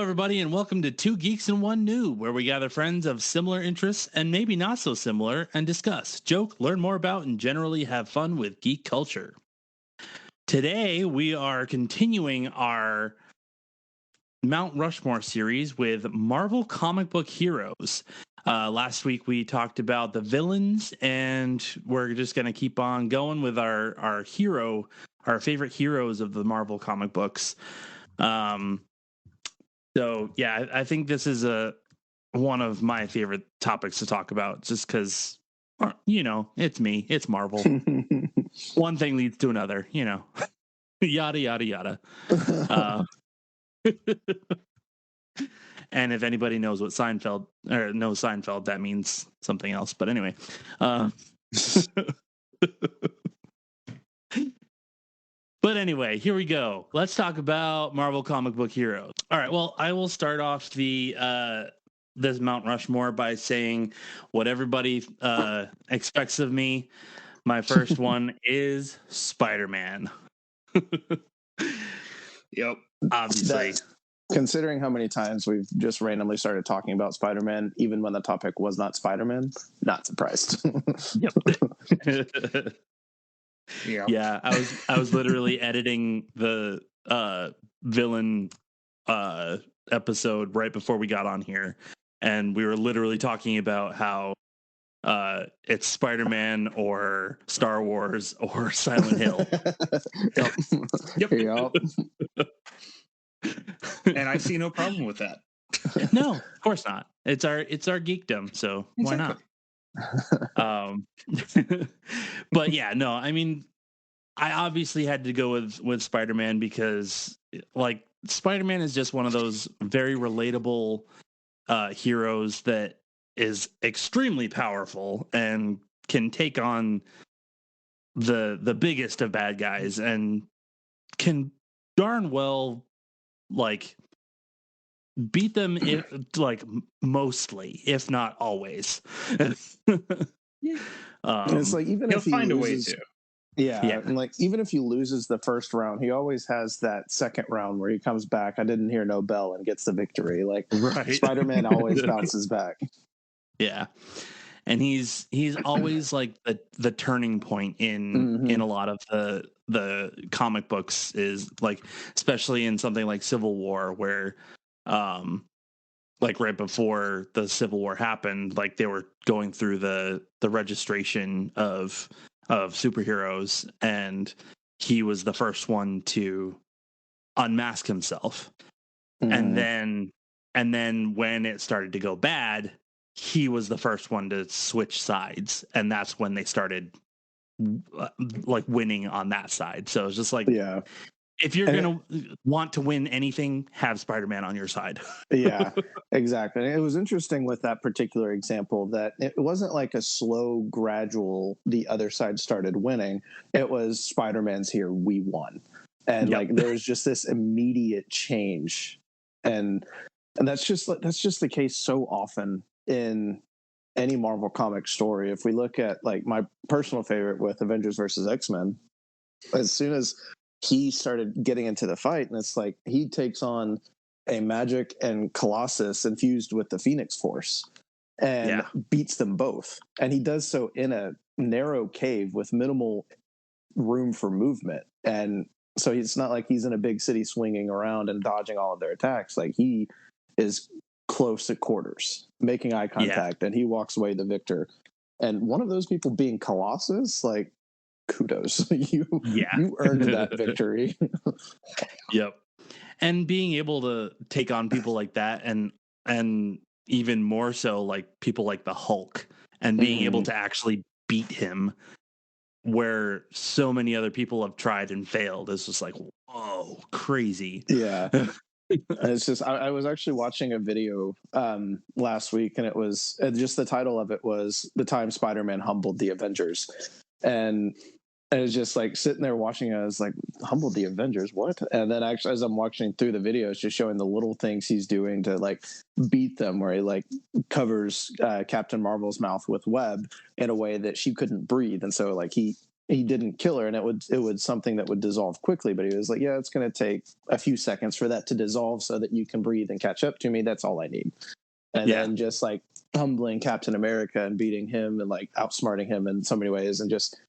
Hello, everybody, and welcome to Two Geeks and One Noob, where we gather friends of similar interests and maybe not so similar and discuss, joke, learn more about, and generally have fun with geek culture. Today, we are continuing our Mount Rushmore series with Marvel comic book heroes. Last week, we talked about the villains, and we're just going to keep on going with our favorite heroes of the Marvel comic books. So yeah, I think this is one of my favorite topics to talk about, just because, it's me, it's Marvel. One thing leads to another, yada yada yada. And if anybody knows what Seinfeld knows Seinfeld, that means something else. But anyway, But anyway, here we go. Let's talk about Marvel comic book heroes. All right. Well, I will start off this Mount Rushmore by saying what everybody expects of me. My first one is Spider-Man. Yep. Obviously. Considering how many times we've just randomly started talking about Spider-Man, even when the topic was not Spider-Man, not surprised. Yep. Yeah, I was literally editing the villain episode right before we got on here, and we were literally talking about how it's Spider-Man or Star Wars or Silent Hill. Yep. And I see no problem with that. No, of course not. It's our geekdom, so why not? But yeah, no, I mean, I obviously had to go with Spider-Man because, like, Spider-Man is just one of those very relatable heroes that is extremely powerful and can take on the biggest of bad guys and can darn well, like, beat them mostly, if not always. It's like, even He'll if he find loses, a way to. Yeah, and like, even if he loses the first round, he always has that second round where he comes back. I didn't hear no bell and gets the victory. Like, right. Spider-Man always bounces back. Yeah, and he's always like the turning point in a lot of the comic books, is like, especially in something like Civil War, where like right before the Civil War happened, like they were going through the registration of superheroes, and he was the first one to unmask himself. And then when it started to go bad, he was the first one to switch sides, and that's when they started like winning on that side. So it's just like, Yeah, if you're going to want to win anything, have Spider-Man on your side. Yeah, exactly. And it was interesting with that particular example that it wasn't like a slow, gradual, the other side started winning. It was Spider-Man's here, we won. And like, there was just this immediate change. And that's just the case so often in any Marvel comic story. If we look at, like, my personal favorite with Avengers versus X-Men, as soon as he started getting into the fight, and it's like he takes on a Magic and Colossus infused with the Phoenix Force and beats them both. And he does so in a narrow cave with minimal room for movement. And so it's not like he's in a big city swinging around and dodging all of their attacks. Like, he is close at quarters, making eye contact, and he walks away the victor. And one of those people being Colossus, like, kudos. You earned that victory. Yep. And being able to take on people like that, and even more so, like, people like the Hulk, and being able to actually beat him where so many other people have tried and failed, is just like, whoa, crazy. Yeah. It's just, I was actually watching a video last week, and it was just, the title of it was "The Time Spider-Man Humbled the Avengers." And it was just like sitting there watching it, I was like, humbled the Avengers, what? And then actually, as I'm watching through the video, it's just showing the little things he's doing to, like, beat them, where he, like, covers Captain Marvel's mouth with web in a way that she couldn't breathe. And so, like, he he didn't kill her, and it would something that would dissolve quickly. But he was like, yeah, it's going to take a few seconds for that to dissolve so that you can breathe and catch up to me. That's all I need. And then just like humbling Captain America and beating him and like outsmarting him in so many ways, and just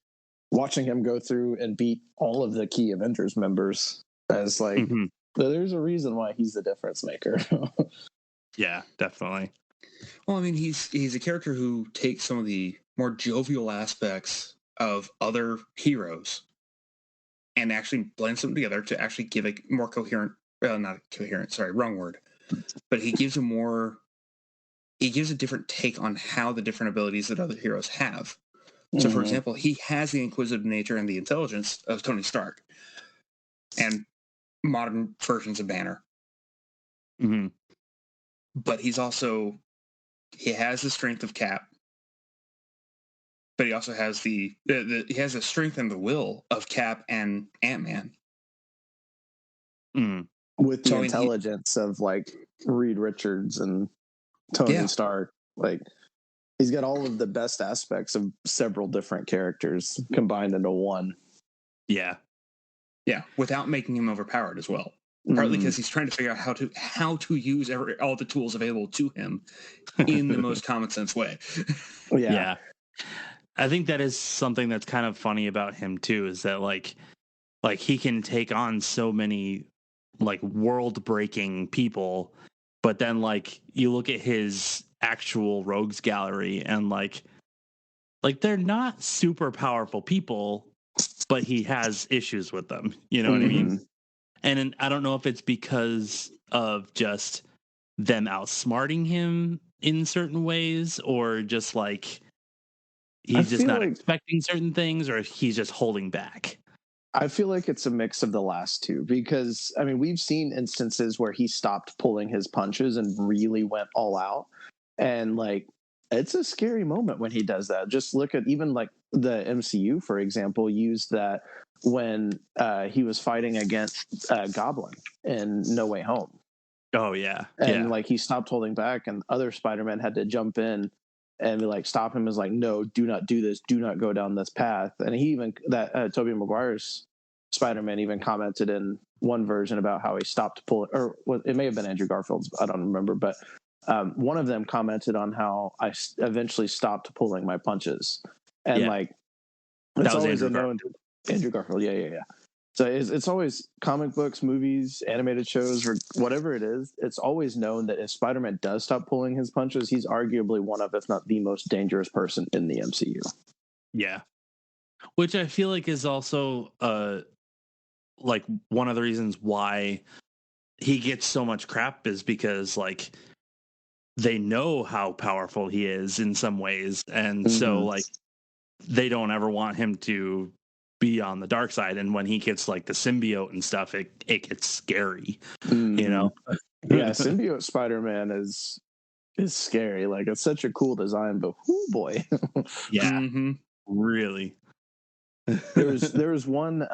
watching him go through and beat all of the key Avengers members as like, there's a reason why he's the difference maker. Yeah, definitely. Well, I mean, he's a character who takes some of the more jovial aspects of other heroes and actually blends them together to actually give a more coherent, not coherent, sorry, wrong word. But he gives a different take on how the different abilities that other heroes have. So, for example, he has the inquisitive nature and the intelligence of Tony Stark and modern versions of Banner. But he has the strength of Cap, but he also has he has the strength and the will of Cap and Ant-Man. With the intelligence of like Reed Richards and Tony Stark. Like, he's got all of the best aspects of several different characters combined into one. Yeah, without making him overpowered as well. Partly because he's trying to figure out how to use all the tools available to him in the most common sense way. Yeah. I think that is something that's kind of funny about him too, is that like he can take on so many like world breaking people, but then like you look at his actual rogues gallery and like they're not super powerful people, but he has issues with them. You know what I mean? And I don't know if it's because of just them outsmarting him in certain ways, or just like he's just not expecting certain things, or he's just holding back. I feel like it's a mix of the last two, because I mean, we've seen instances where he stopped pulling his punches and really went all out. And like, it's a scary moment when he does that. Just look at even like the MCU, for example, used that when he was fighting against Goblin in No Way Home. Oh yeah. And like, he stopped holding back, and other Spider-Man had to jump in and be like, stop him. Is like, no, do not do this. Do not go down this path. And he even, that Tobey Maguire's Spider-Man even commented in one version about how he stopped pulling, or it may have been Andrew Garfield's, I don't remember, but one of them commented on how I eventually stopped pulling my punches. And like, it's always Andrew Garfield. Yeah. So it's always comic books, movies, animated shows, or whatever it is. It's always known that if Spider-Man does stop pulling his punches, he's arguably one of, if not the most dangerous person in the MCU. Yeah. Which I feel like is also like one of the reasons why he gets so much crap, is because like they know how powerful he is in some ways. And so like they don't ever want him to be on the dark side. And when he gets like the symbiote and stuff, it gets scary, you know? Yeah, symbiote Spider-Man is scary. Like, it's such a cool design, but whoo boy. Yeah, really. There was one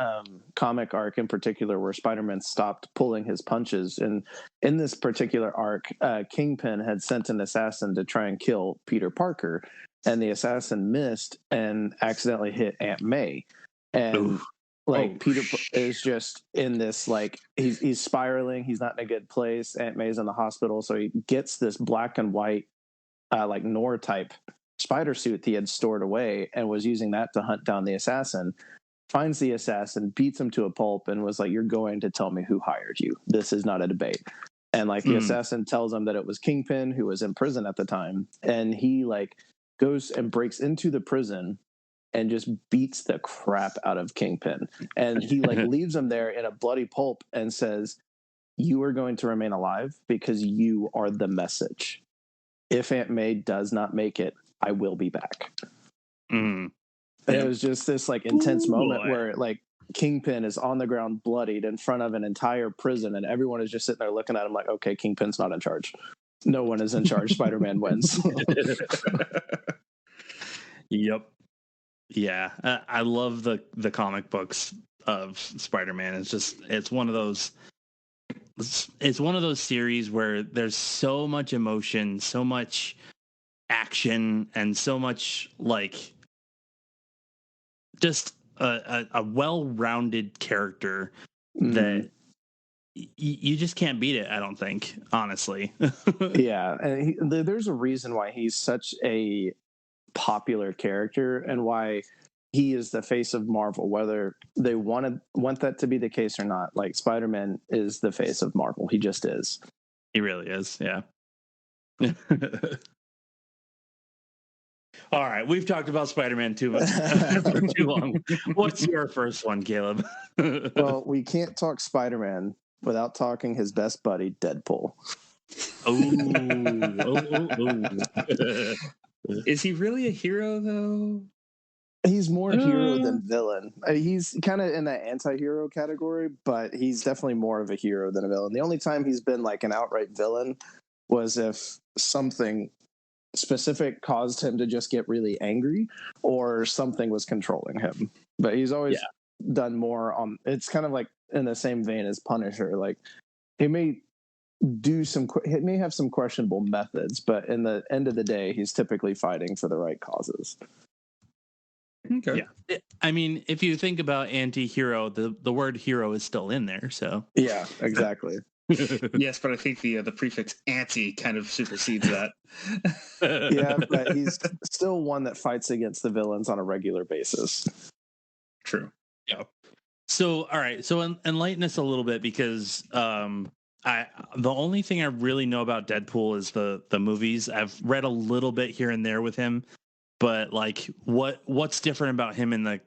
comic arc in particular where Spider-Man stopped pulling his punches, and in this particular arc, Kingpin had sent an assassin to try and kill Peter Parker, and the assassin missed and accidentally hit Aunt May, and Peter is just in this, like, he's spiraling, he's not in a good place. Aunt May's in the hospital, so he gets this black and white like Noir type spider suit he had stored away and was using that to hunt down the assassin. Finds the assassin, beats him to a pulp, and was like, you're going to tell me who hired you. This is not a debate. And like the assassin tells him that it was Kingpin, who was in prison at the time, and he like goes and breaks into the prison and just beats the crap out of Kingpin. And he like leaves him there in a bloody pulp and says, you are going to remain alive because you are the message. If Aunt May does not make it, I will be back. And it was just this like intense moment where like Kingpin is on the ground bloodied in front of an entire prison, and everyone is just sitting there looking at him like, okay, Kingpin's not in charge. No one is in charge. Spider-Man wins. Yep. Yeah. I love the comic books of Spider-Man. It's one of those series where there's so much emotion, so much action, and so much like just a well-rounded character Mhm. that you just can't beat it. I don't think, honestly. Yeah, and there's a reason why he's such a popular character and why he is the face of Marvel, whether they want that to be the case or not. Like Spider-Man is the face of Marvel. He just is. He really is. Yeah. All right, we've talked about Spider-Man for too long. What's your first one, Caleb? Well, we can't talk Spider-Man without talking his best buddy, Deadpool. Is he really a hero, though? He's more hero than villain. He's kind of in that anti-hero category, but he's definitely more of a hero than a villain. The only time he's been like an outright villain was if something specific caused him to just get really angry or something was controlling him. But he's always done more on, it's kind of like in the same vein as Punisher. Like he may have some questionable methods, but in the end of the day, he's typically fighting for the right causes. Okay. Yeah. I mean, if you think about anti-hero, the word hero is still in there. So yeah, exactly. Yes, but I think the prefix anti kind of supersedes that. Yeah, but he's still one that fights against the villains on a regular basis. True. Yeah. So, all right. So enlighten us a little bit, because the only thing I really know about Deadpool is the movies. I've read a little bit here and there with him, but like what's different about him in the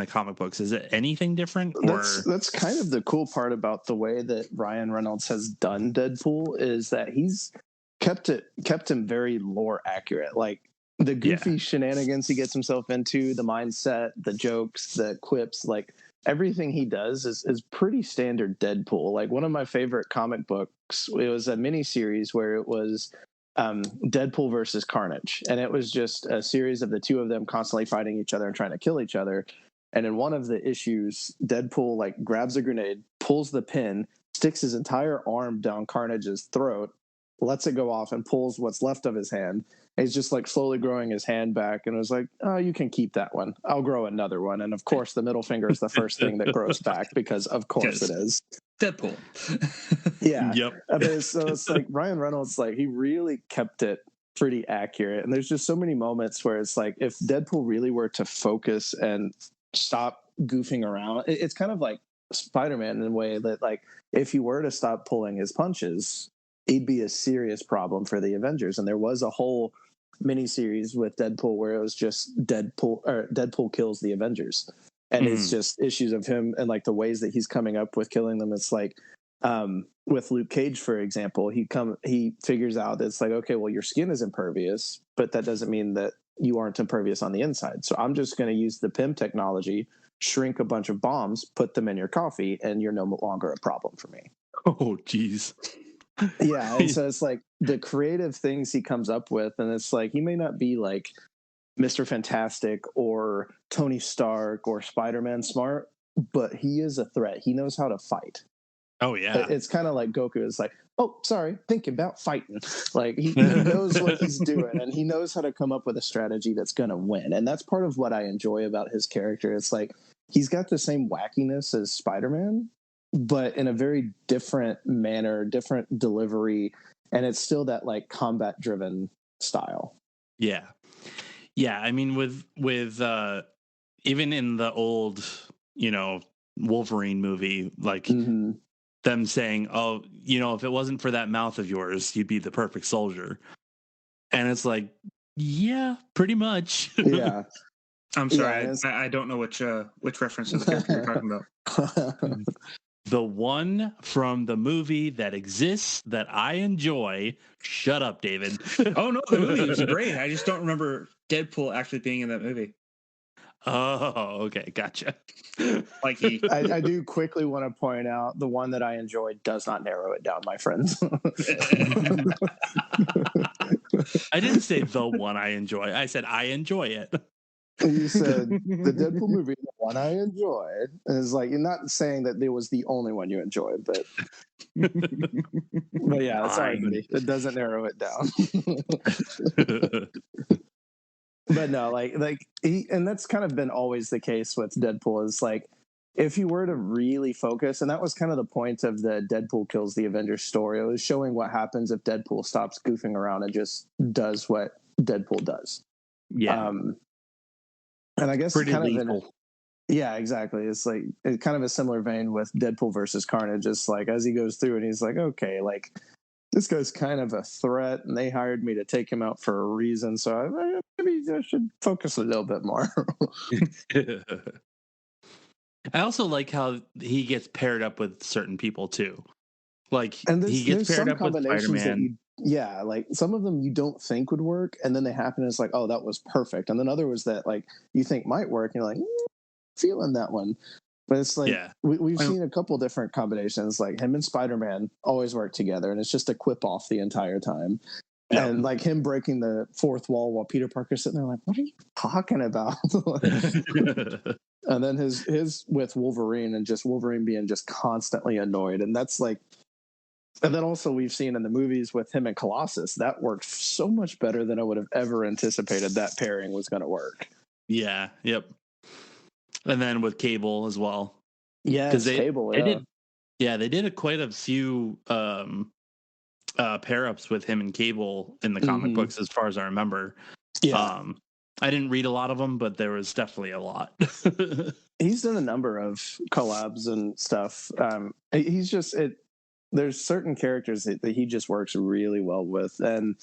comic books? Is it anything different? That's kind of the cool part about the way that Ryan Reynolds has done Deadpool, is that he's kept him very lore accurate. Like the goofy shenanigans he gets himself into, the mindset, the jokes, the quips, like everything he does is pretty standard Deadpool. Like one of my favorite comic books, it was a mini series where it was Deadpool versus Carnage, and it was just a series of the two of them constantly fighting each other and trying to kill each other. And in one of the issues, Deadpool like grabs a grenade, pulls the pin, sticks his entire arm down Carnage's throat, lets it go off, and pulls what's left of his hand. And he's just like slowly growing his hand back, and was like, "Oh, you can keep that one. I'll grow another one." And of course, the middle finger is the first thing that grows back, because of course it is. Deadpool. Yeah. Yep. I mean, so it's like Ryan Reynolds, like he really kept it pretty accurate. And there's just so many moments where it's like, if Deadpool really were to focus and stop goofing around, it's kind of like Spider-Man in a way that, like, if he were to stop pulling his punches, he'd be a serious problem for the Avengers. And there was a whole miniseries with Deadpool where it was just Deadpool kills the Avengers. And it's just issues of him and like the ways that he's coming up with killing them. It's like with Luke Cage, for example, he figures out that it's like, okay, well, your skin is impervious, but that doesn't mean that you aren't impervious on the inside. So I'm just going to use the PIM technology, shrink a bunch of bombs, put them in your coffee, and you're no longer a problem for me. Oh, geez. Yeah. And so it's like the creative things he comes up with. And it's like, he may not be like Mr. Fantastic or Tony Stark or Spider-Man smart, but he is a threat. He knows how to fight. Oh, yeah. It's kind of like Goku is like, oh, sorry, thinking about fighting. Like he knows what he's doing, and he knows how to come up with a strategy that's going to win. And that's part of what I enjoy about his character. It's like he's got the same wackiness as Spider-Man, but in a very different manner, different delivery. And it's still that like combat driven style. Yeah. Yeah. I mean, with even in the old, Wolverine movie, like them saying, oh, if it wasn't for that mouth of yours, you'd be the perfect soldier. And it's like, yeah, pretty much. Yeah. I'm sorry, I don't know which reference to the character you're talking about. The one from the movie that exists that I enjoy. Shut up, David. Oh, no, the movie was great. I just don't remember Deadpool actually being in that movie. Oh, okay. Gotcha. Like I do quickly want to point out the one that I enjoy does not narrow it down, my friends. I didn't say the one I enjoy. I said I enjoy it. You said the Deadpool movie, the one I enjoyed. And it's like, you're not saying that it was the only one you enjoyed, but yeah, sorry, buddy. It doesn't narrow it down. But no, and that's kind of been always the case with Deadpool is like, if you were to really focus, and that was kind of the point of the Deadpool kills the Avengers story, it was showing what happens if Deadpool stops goofing around and just does what Deadpool does. Yeah. And I guess Pretty kind lethal. of yeah, exactly. It's like it's kind of a similar vein with Deadpool versus Carnage. It's like as he goes through and he's like, okay, like this guy's kind of a threat, and they hired me to take him out for a reason. So maybe I should focus a little bit more. I also like how he gets paired up with certain people too. Like And he gets paired up with Spider-Man. Like some of them you don't think would work, and then they happen. And it's like, oh, that was perfect. And then other ones that like you think might work, and you're like, feeling that one. But it's like we've seen a couple different combinations. Like him and Spider-Man always work together, and it's just a quip off the entire time. Yep. And like him breaking the fourth wall while Peter Parker's sitting there, like, what are you talking about? And then his with Wolverine, and just Wolverine being just constantly annoyed, and that's like. And then also we've seen in the movies with him and Colossus, that worked so much better than I would have ever anticipated that pairing was going to work. Yeah. Yep. And then with Cable as well. Yeah, Cable. Yeah. They did quite a few pair ups with him and Cable in the comic books, as far as I remember. Yeah. I didn't read a lot of them, but there was definitely a lot. He's done a number of collabs and stuff. He's just there's certain characters that he just works really well with, and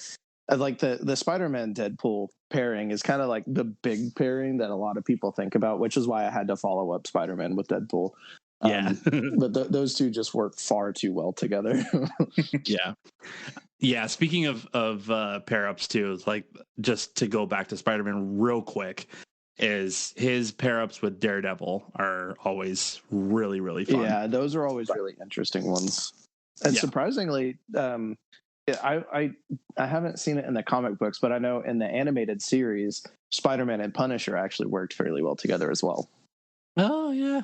like the Spider-Man Deadpool pairing is kind of like the big pairing that a lot of people think about, which is why I had to follow up Spider-Man with Deadpool. Yeah. But those two just work far too well together. Yeah. Speaking of pair ups too, it's like, just to go back to Spider-Man real quick, is his pair ups with Daredevil are always really, really fun. Yeah, those are always really interesting ones. And surprisingly, I haven't seen it in the comic books, but I know in the animated series, Spider-Man and Punisher actually worked fairly well together as well. Oh yeah,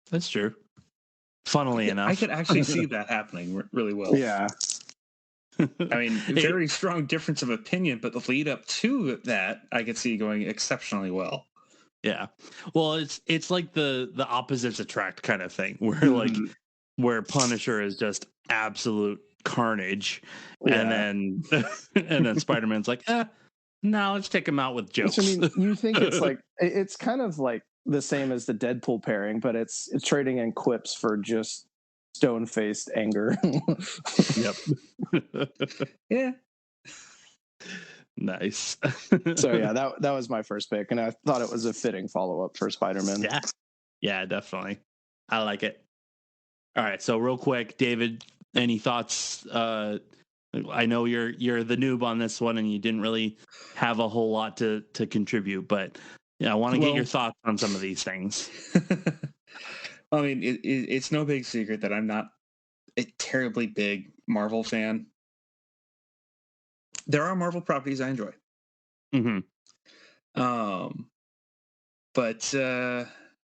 that's true. Funnily enough, I could actually see that happening really well. Yeah. I mean, very strong difference of opinion, but the lead up to that, I could see going exceptionally well. Yeah. Well, it's like the opposites attract kind of thing, where like where Punisher is just absolute carnage, and then Spider-Man's like, no, let's take him out with jokes. Which, I mean, you think it's kind of like the same as the Deadpool pairing, but it's trading in quips for just stone-faced anger. Yep. Yeah. Nice. So yeah, that was my first pick, and I thought it was a fitting follow-up for Spider-Man. Yeah, definitely. I like it. All right, so real quick, David, any thoughts? I know you're the noob on this one, and you didn't really have a whole lot to contribute, but I want to get your thoughts on some of these things. I mean, it's no big secret that I'm not a terribly big Marvel fan. There are Marvel properties I enjoy. But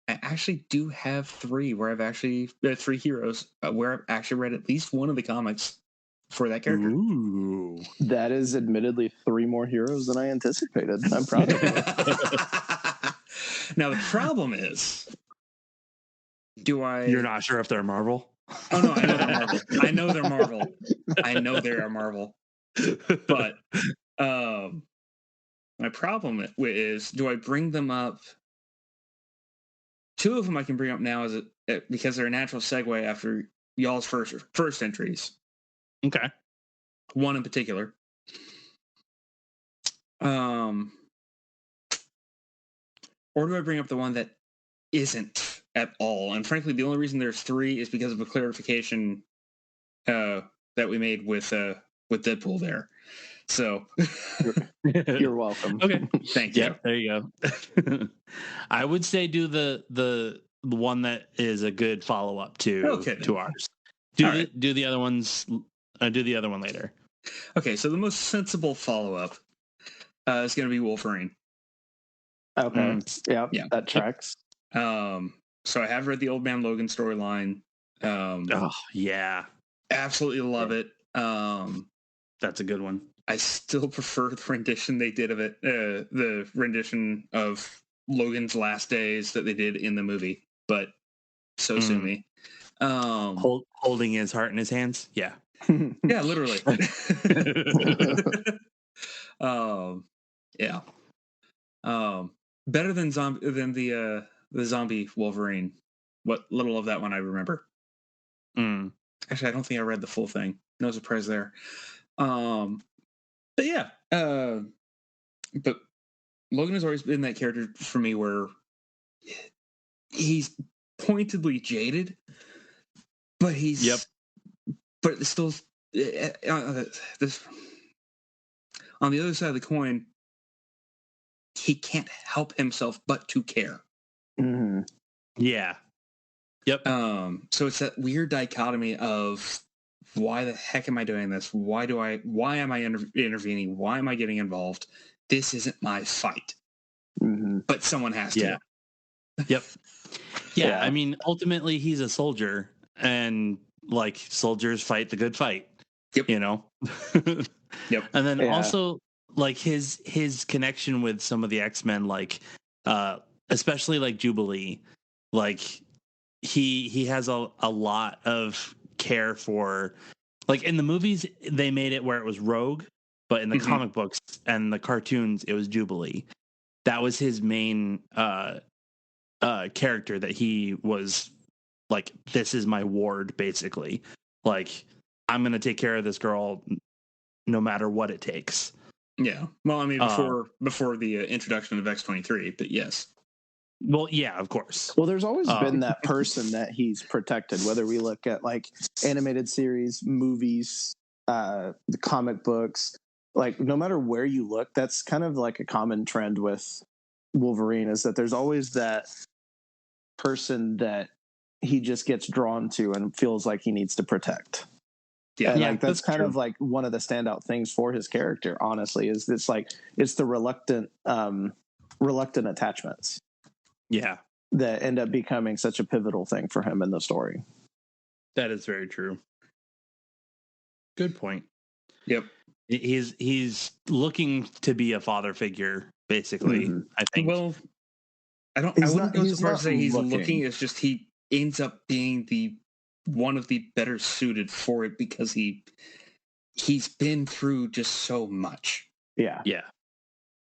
I actually do have three heroes where I've actually read at least one of the comics for that character. Ooh. That is admittedly three more heroes than I anticipated. I'm proud of you. Now the problem is, You're not sure if they're Marvel? Oh no, I know they're Marvel. I know they're Marvel. I know they are Marvel. But my problem is, do I bring them up? Two of them I can bring up now because they're a natural segue after y'all's first entries. Okay. One in particular. Or do I bring up the one that isn't at all? And frankly, the only reason there's three is because of a clarification that we made with Deadpool there. So you're welcome. Okay, thank you. Yeah, there you go. I would say do the one that is a good follow up to ours. Do the other ones. Do the other one later. Okay, so the most sensible follow up is going to be Wolverine. Okay. Yeah, that tracks. So I have read the Old Man Logan storyline. Oh yeah, absolutely love it. That's a good one. I still prefer the rendition they did of it, the rendition of Logan's last days that they did in the movie. But so sue me. Holding his heart in his hands. Yeah. Yeah, literally. Yeah. Better than the zombie Wolverine. What little of that one I remember. Actually, I don't think I read the full thing. No surprise there. But yeah. But Logan has always been that character for me where he's pointedly jaded, but he's but it's still this on the other side of the coin. He can't help himself but to care. Mm-hmm. Yeah. Yep. So it's that weird dichotomy of why the heck am I doing this? Why am I intervening? Why am I getting involved? This isn't my fight. Mm-hmm. But someone has to. Yep. Yeah, I mean, ultimately he's a soldier, and like soldiers fight the good fight. Yep. You know? Yep. And then also like his connection with some of the X-Men, like especially like Jubilee, like he has a lot of care for, like in the movies they made it where it was Rogue, but in the comic books and the cartoons it was Jubilee. That was his main character, that he was like, this is my ward, basically. Like, I'm going to take care of this girl no matter what it takes. Yeah. Well, I mean, before the introduction of X-23, but yes. Well, yeah, of course. Well, there's always been that person that he's protected, whether we look at like animated series, movies, the comic books, like no matter where you look, that's kind of like a common trend with Wolverine, is that there's always that person that he just gets drawn to and feels like he needs to protect. Yeah, and like that's kind true. of like one of the standout things for his character, honestly, is it's like it's the reluctant attachments. Yeah. That end up becoming such a pivotal thing for him in the story. That is very true. Good point. Yep. He's looking to be a father figure, basically, I think. Well, I wouldn't go so far as to say he's looking. It's just he ends up being one of the better suited for it because he's been through just so much. Yeah. Yeah.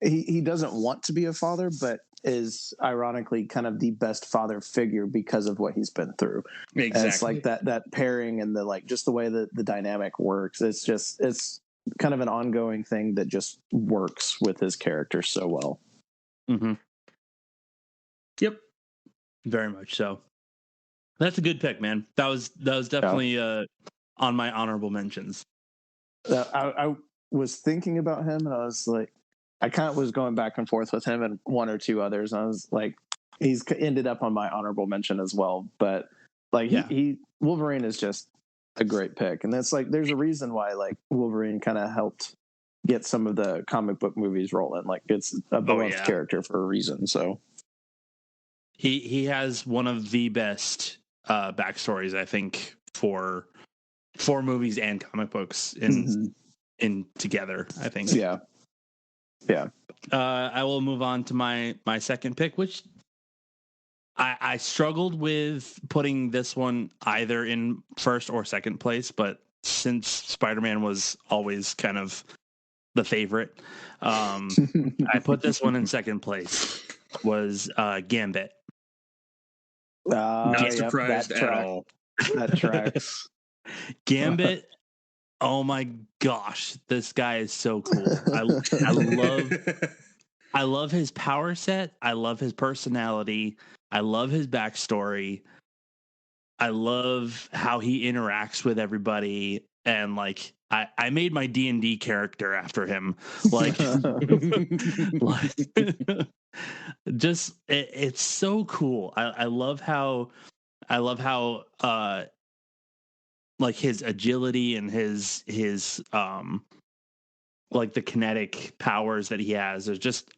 He doesn't want to be a father, but is ironically kind of the best father figure because of what he's been through. Exactly. And it's like that pairing and the like, just the way that the dynamic works. It's kind of an ongoing thing that just works with his character so well. Mm-hmm. Yep. Very much so. That's a good pick, man. That was definitely on my honorable mentions. I was thinking about him, and I was like, I kind of was going back and forth with him and one or two others. And I was like, he's ended up on my honorable mention as well. But like, he Wolverine is just a great pick, and that's like, there's a reason why like Wolverine kind of helped get some of the comic book movies rolling. Like, it's a beloved character for a reason. So he has one of the best backstories, I think, for movies and comic books in together, I think. Yeah. I will move on to my second pick, which I struggled with putting this one either in first or second place, but since Spider-Man was always kind of the favorite, I put this one in second place. Was Gambit. Not surprised at all. That tracks. Gambit. Oh my gosh, this guy is so cool. I love his power set. I love his personality. I love his backstory. I love how he interacts with everybody. And like, I made my D&D character after him. Like, just it's so cool. I love how like his agility and his like the kinetic powers that he has are just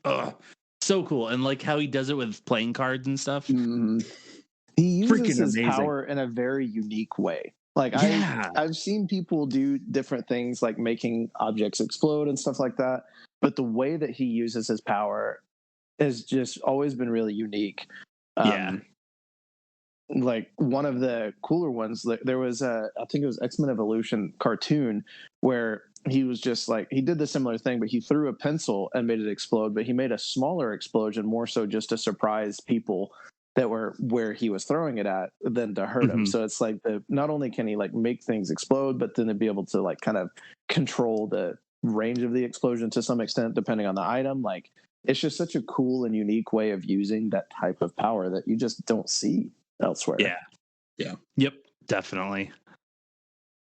so cool. And like how he does it with playing cards and stuff. Mm-hmm. He uses his amazing power in a very unique way. Like I've seen people do different things like making objects explode and stuff like that, but the way that he uses his power has just always been really unique. Like one of the cooler ones, there was I think it was X-Men Evolution cartoon where he was just like, he did the similar thing, but he threw a pencil and made it explode, but he made a smaller explosion more so just to surprise people that were where he was throwing it at than to hurt him. So it's like not only can he like make things explode, but then to be able to like kind of control the range of the explosion to some extent, depending on the item. Like it's just such a cool and unique way of using that type of power that you just don't see elsewhere. Yep, definitely.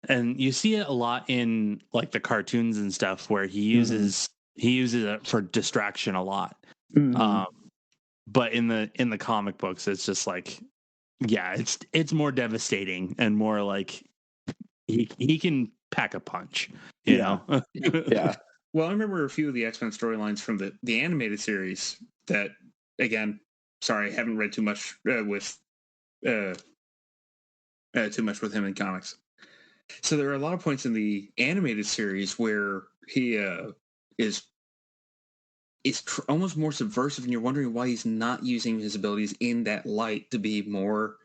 And you see it a lot in like the cartoons and stuff where he uses it for distraction a lot. But in the comic books, it's just like, it's more devastating and more like he can pack a punch, you know? Yeah. Well, I remember a few of the X-Men storylines from the animated series that, again, sorry, I haven't read too much with him in comics. So there are a lot of points in the animated series where he is almost more subversive, and you're wondering why he's not using his abilities in that light to be more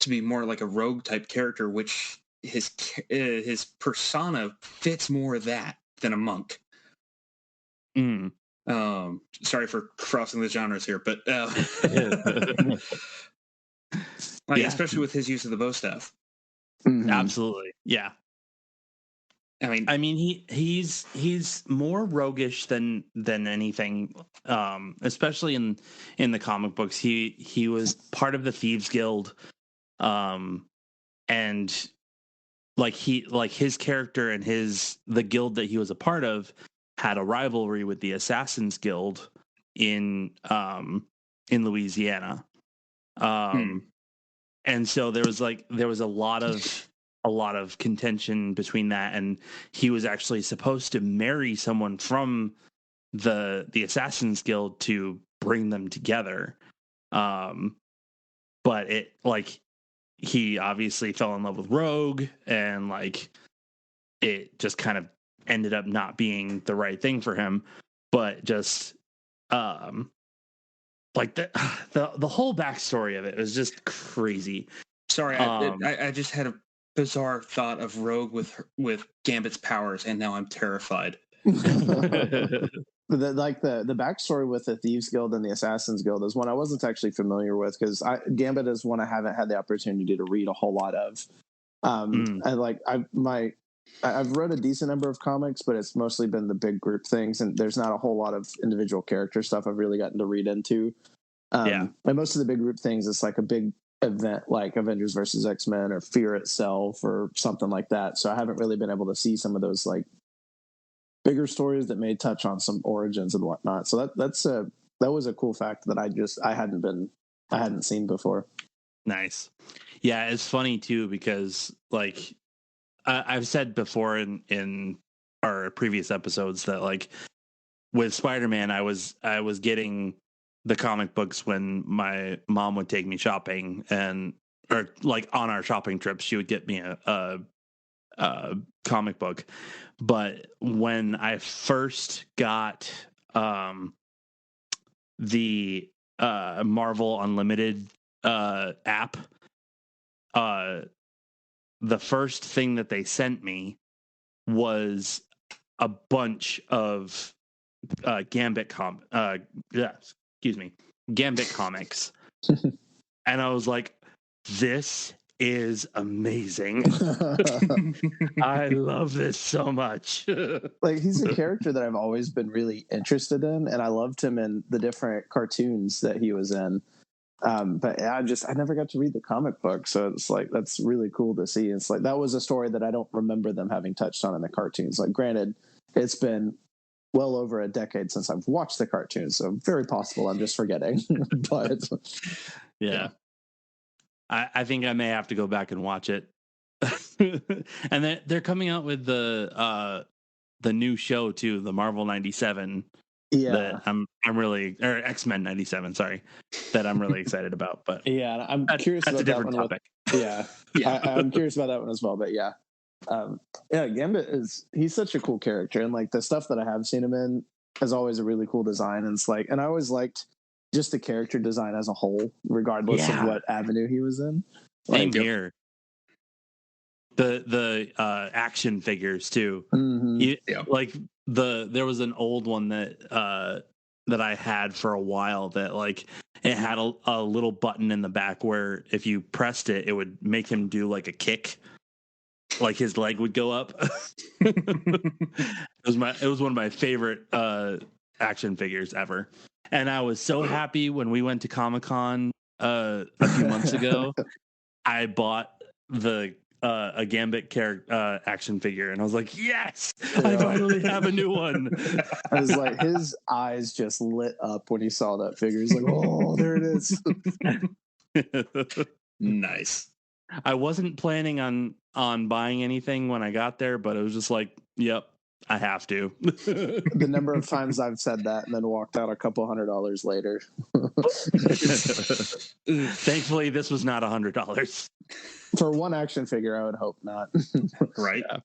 like a rogue type character, which his persona fits more of that than a monk. Sorry for crossing the genres here, but especially with his use of the bow staff. Absolutely, yeah. I mean, he's more roguish than anything, especially in the comic books. He was part of the Thieves Guild, and like his character and the guild that he was a part of had a rivalry with the Assassins Guild in Louisiana, and so there was a lot of contention between that, and he was actually supposed to marry someone from the Assassins Guild to bring them together, but it he obviously fell in love with Rogue, and it just kind of ended up not being the right thing for him. But just the whole backstory of it was just crazy. Sorry, I just had a bizarre thought of Rogue with Gambit's powers, and now I'm terrified. The backstory with the Thieves Guild and the Assassins Guild is one I wasn't actually familiar with, because Gambit is one I haven't had the opportunity to read a whole lot of. I've read a decent number of comics, but it's mostly been the big group things, and there's not a whole lot of individual character stuff I've really gotten to read into. And most of the big group things, it's like a big event like Avengers versus X-Men or Fear itself or something like that. So I haven't really been able to see some of those like bigger stories that may touch on some origins and whatnot. So that was a cool fact that I hadn't seen before. Nice. Yeah, it's funny too, because like I've said before in our previous episodes that like with Spider-Man, I was getting the comic books when my mom would take me shopping, or like on our shopping trips, she would get me a comic book. But when I first got the Marvel Unlimited app, the first thing that they sent me was a bunch of Gambit comics. And I was like, this is amazing. I love this so much. Like, he's a character that I've always been really interested in, and I loved him in the different cartoons that he was in. But I never got to read the comic book, so it's like that's really cool to see. It's like that was a story that I don't remember them having touched on in the cartoons. Like, granted, it's been well over a decade since I've watched the cartoons, so very possible I'm just forgetting. But yeah. I think I may have to go back and watch it. And they're coming out with the new show too, the Marvel 97. Yeah, that I'm really, or X-Men 97, sorry, that I'm really excited about. But yeah, I'm curious that's about a different that one topic. Yeah. I'm curious about that one as well, but yeah. Gambit he's such a cool character, and like the stuff that I have seen him in is always a really cool design, and it's like, and I always liked just the character design as a whole, regardless of what avenue he was in. Same here. The action figures too. Like there was an old one that I had for a while that like it had a little button in the back where if you pressed it, it would make him do like a kick. Like his leg would go up. It was one of my favorite action figures ever. And I was so happy when we went to Comic-Con a few months ago. I bought a Gambit action figure, and I was like, yes, I finally have a new one. I was like, his eyes just lit up when he saw that figure. He's like, oh, there it is. Nice. I wasn't planning on buying anything when I got there, but it was just like, yep, I have to. The number of times I've said that and then walked out a couple $100 later. Thankfully, this was not $100. For one action figure, I would hope not. Right. Yeah.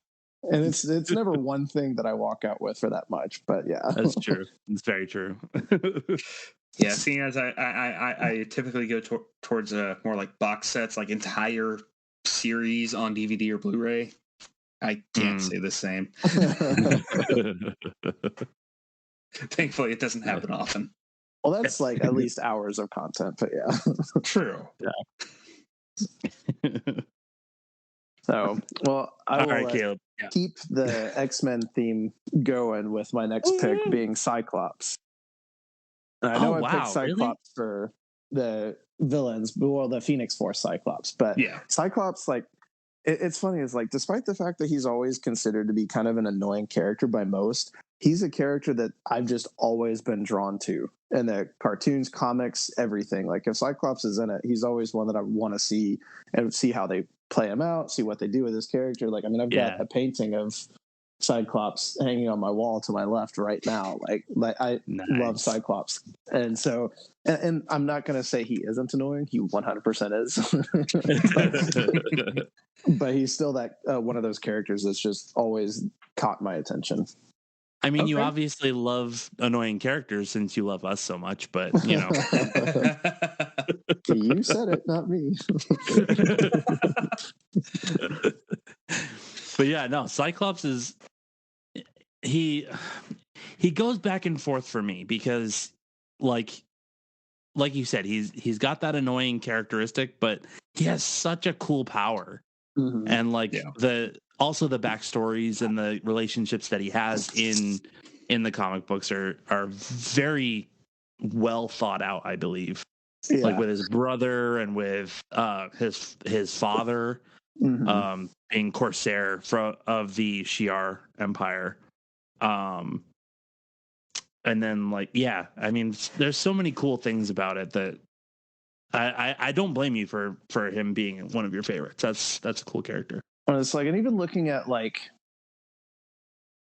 And it's never one thing that I walk out with for that much, but yeah. That's true. It's very true. Yeah, seeing as I typically go towards more like box sets, like entire series on DVD or Blu-ray, I can't say the same. Thankfully, it doesn't happen often. Well, that's like at least hours of content, but yeah. True. Yeah. So, well, I will Caleb. keep the X-Men theme going with my next pick being Cyclops. And I know I picked Cyclops for the villains, well, the Phoenix Force Cyclops, but Cyclops, like, it's funny, is like, despite the fact that he's always considered to be kind of an annoying character by most, he's a character that I've just always been drawn to in the cartoons, comics, everything. Like if Cyclops is in it, he's always one that I want to see and see how they play him out, see what they do with his character. Like, I mean, I've got a painting of Cyclops hanging on my wall to my left right now. Like I love Cyclops. And so, and I'm not going to say he isn't annoying. He 100% is. But he's still that one of those characters that's just always caught my attention. I mean, you obviously love annoying characters since you love us so much, but you know. You said it, not me. But yeah, no, Cyclops is he goes back and forth for me because like you said, he's got that annoying characteristic, but he has such a cool power. Mm-hmm. And like also the backstories and the relationships that he has in the comic books are very well thought out, I believe. Yeah. Like with his brother and with his father, being Corsair of the Shi'ar Empire. And then like, I mean, there's so many cool things about it that I don't blame you for him being one of your favorites. That's a cool character. And it's like, and even looking at like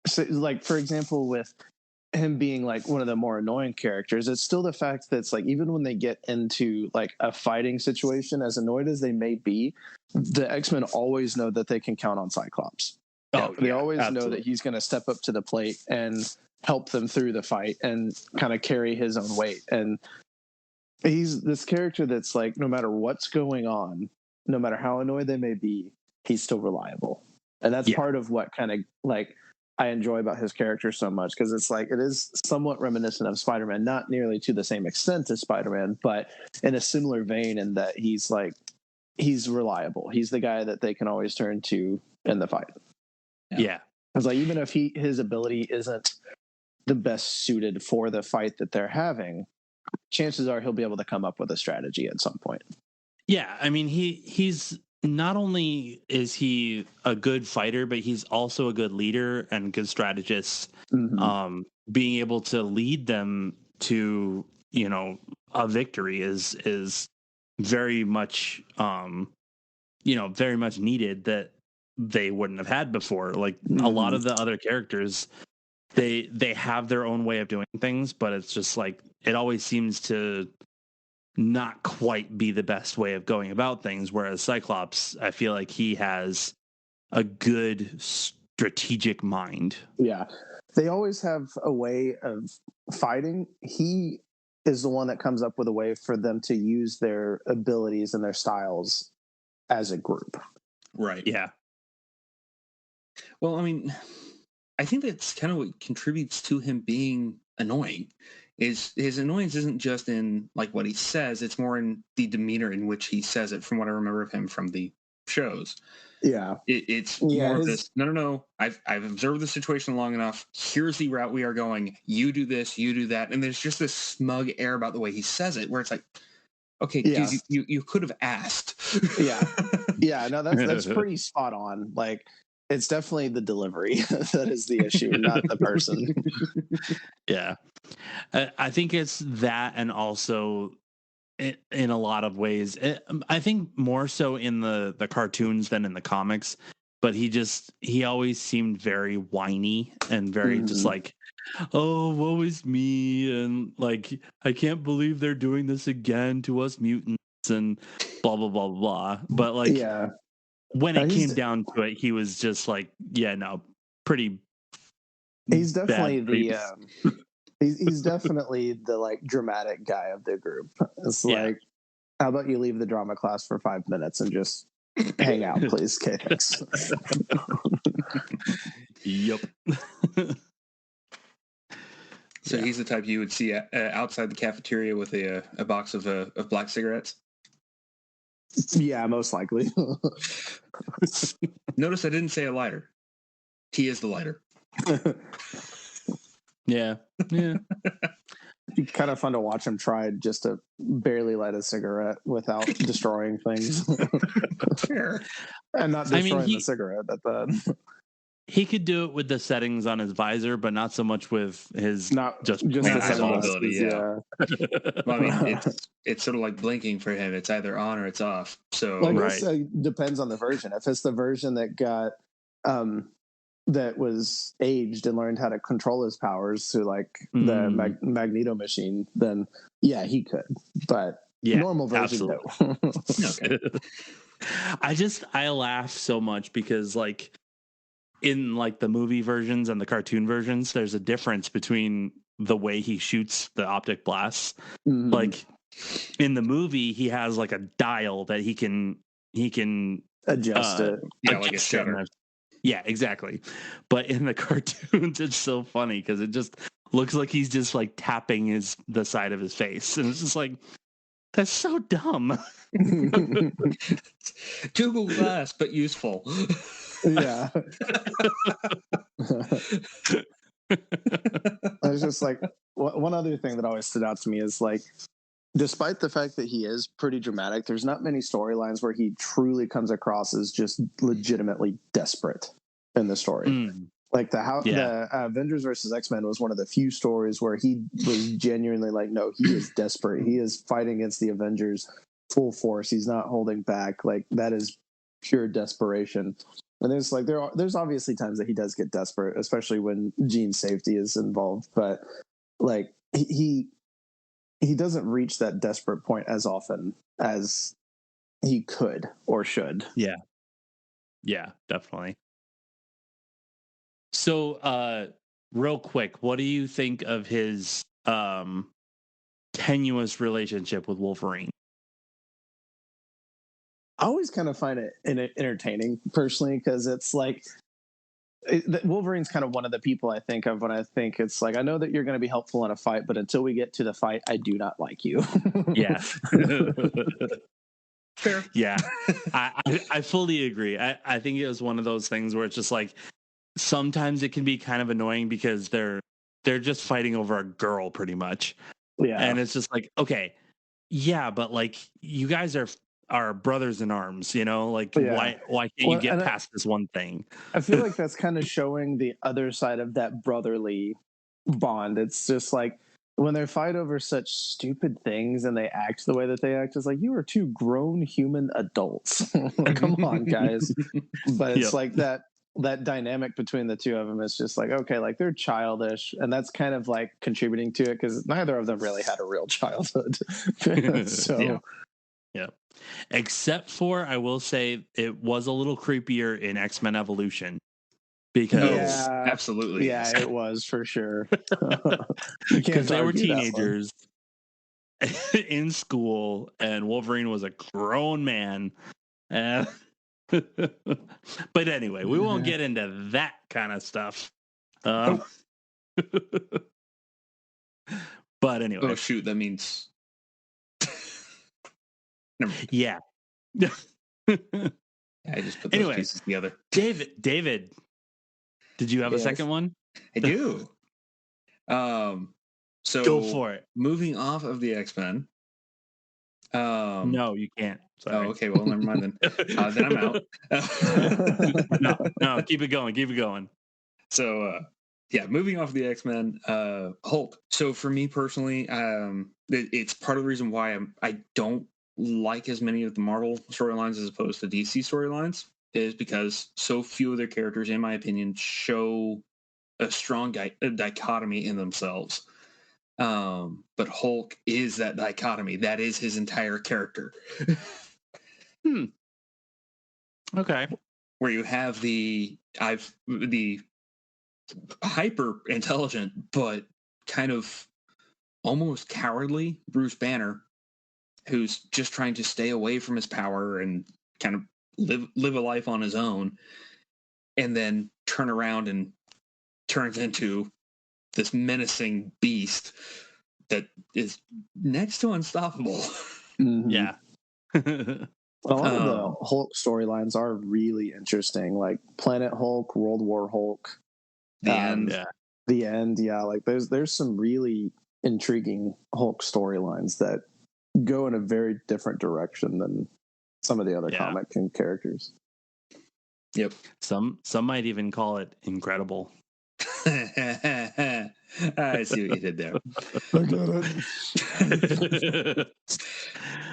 for example, with him being like one of the more annoying characters, it's still the fact that it's like, even when they get into like a fighting situation, as annoyed as they may be, the X-Men always know that they can count on Cyclops. They always know that he's going to step up to the plate and help them through the fight and kind of carry his own weight. And he's this character that's like, no matter what's going on, no matter how annoyed they may be, he's still reliable. And that's part of what kind of like I enjoy about his character so much, because it's like, it is somewhat reminiscent of Spider-Man, not nearly to the same extent as Spider-Man, but in a similar vein in that he's reliable. He's the guy that they can always turn to in the fight. Yeah. It's like, even if his ability isn't the best suited for the fight that they're having, chances are he'll be able to come up with a strategy at some point. Yeah, I mean, he's not only is he a good fighter, but he's also a good leader and good strategist. Mm-hmm. Being able to lead them to, a victory is very much, very much needed that they wouldn't have had before. Like a lot of the other characters, they have their own way of doing things, but it's just like, it always seems to not quite be the best way of going about things. Whereas Cyclops, I feel like he has a good strategic mind. Yeah. They always have a way of fighting. He is the one that comes up with a way for them to use their abilities and their styles as a group. Right. Yeah. Well, I mean, I think that's kind of what contributes to him being annoying. Is his annoyance isn't just in like what he says; it's more in the demeanor in which he says it. From what I remember of him from the shows, Yeah, it's more of this. No. I've observed the situation long enough. Here's the route we are going. You do this, you do that, and there's just this smug air about the way he says it, where it's like, okay, dude, you could have asked. yeah. No, that's pretty spot on. Like, it's definitely the delivery that is the issue, not the person. Yeah. I think it's that, and also in a lot of ways, I think more so in the cartoons than in the comics, but he always seemed very whiny and very just like, oh, woe is me, and like, I can't believe they're doing this again to us mutants, and blah blah blah blah. But like, when it came down to it, he was just like, yeah, no, pretty. He's definitely he's definitely the like dramatic guy of the group. It's like, how about you leave the drama class for 5 minutes and just hang out, please? Okay, thanks. Yep. So he's the type you would see outside the cafeteria with a box of black cigarettes. Yeah, most likely. Notice I didn't say a lighter. He is the lighter. Yeah. It'd be kind of fun to watch him try just to barely light a cigarette without destroying things. Fair. And not destroying the cigarette at that. He could do it with the settings on his visor, but not so much with his just ability. Yeah. Well, I mean, it's sort of like blinking for him. It's either on or it's off. So I guess it depends on the version. If it's the version that got that was aged and learned how to control his powers through like the Magneto machine, then yeah, he could. But normal version, no. Okay. I laugh so much because like, in like the movie versions and the cartoon versions, there's a difference between the way he shoots the optic blasts. Like in the movie, he has like a dial that he can adjust it. Yeah, like a shutter. Yeah, exactly. But in the cartoons, it's so funny because it just looks like he's just like tapping the side of his face, and it's just like, that's so dumb. Google Glass, but useful. Yeah. It's just like one other thing that always stood out to me is like, despite the fact that he is pretty dramatic, there's not many storylines where he truly comes across as just legitimately desperate in the story. Like the Avengers versus X-Men was one of the few stories where he was genuinely like, no, he is desperate. He is fighting against the Avengers full force. He's not holding back. Like, that is pure desperation. And there's like there's obviously times that he does get desperate, especially when Jean's safety is involved. But like he doesn't reach that desperate point as often as he could or should. Yeah, definitely. So, real quick, what do you think of his tenuous relationship with Wolverine? I always kind of find it entertaining personally, because it's like Wolverine's kind of one of the people I think of when I think it's like, I know that you're going to be helpful in a fight, but until we get to the fight, I do not like you. Yeah. Fair. Yeah. I fully agree. I think it was one of those things where it's just like, sometimes it can be kind of annoying because they're just fighting over a girl pretty much. Yeah. And it's just like, okay, yeah, but like, you guys are brothers in arms, you know, like why can't you get past this one thing? I feel like that's kind of showing the other side of that brotherly bond. It's just like when they fight over such stupid things and they act the way that they act, it's like, you are two grown human adults. Come on, guys. But it's like that that dynamic between the two of them is just like, okay, like they're childish, and that's kind of like contributing to it because neither of them really had a real childhood. So yeah. Except for, I will say, it was a little creepier in X-Men Evolution because absolutely, yeah, it was for sure. Because they were teenagers in school, and Wolverine was a grown man. But anyway, we won't get into that kind of stuff. But anyway. Oh, shoot. That means... Yeah. I just put those pieces together. David, did you have a second one? I do. So go for it. Moving off of the X-Men. No, you can't. Sorry. Oh, okay. Well, never mind then. Then I'm out. No, keep it going. So, moving off the X-Men, Hulk. So for me personally, it's part of the reason why I don't like as many of the Marvel storylines as opposed to DC storylines, is because so few of their characters, in my opinion, show a strong dichotomy in themselves. But Hulk is that dichotomy. That is his entire character. Okay. Where you have the hyper intelligent but kind of almost cowardly Bruce Banner, who's just trying to stay away from his power and kind of live a life on his own, and then turn around and turns into this menacing beast that is next to unstoppable. Mm-hmm. Yeah. A lot of the Hulk storylines are really interesting, like Planet Hulk, World War Hulk. The end. Yeah. Like there's some really intriguing Hulk storylines that go in a very different direction than some of the other comic and characters. Yep. Some might even call it incredible. I see what you did there. I got it.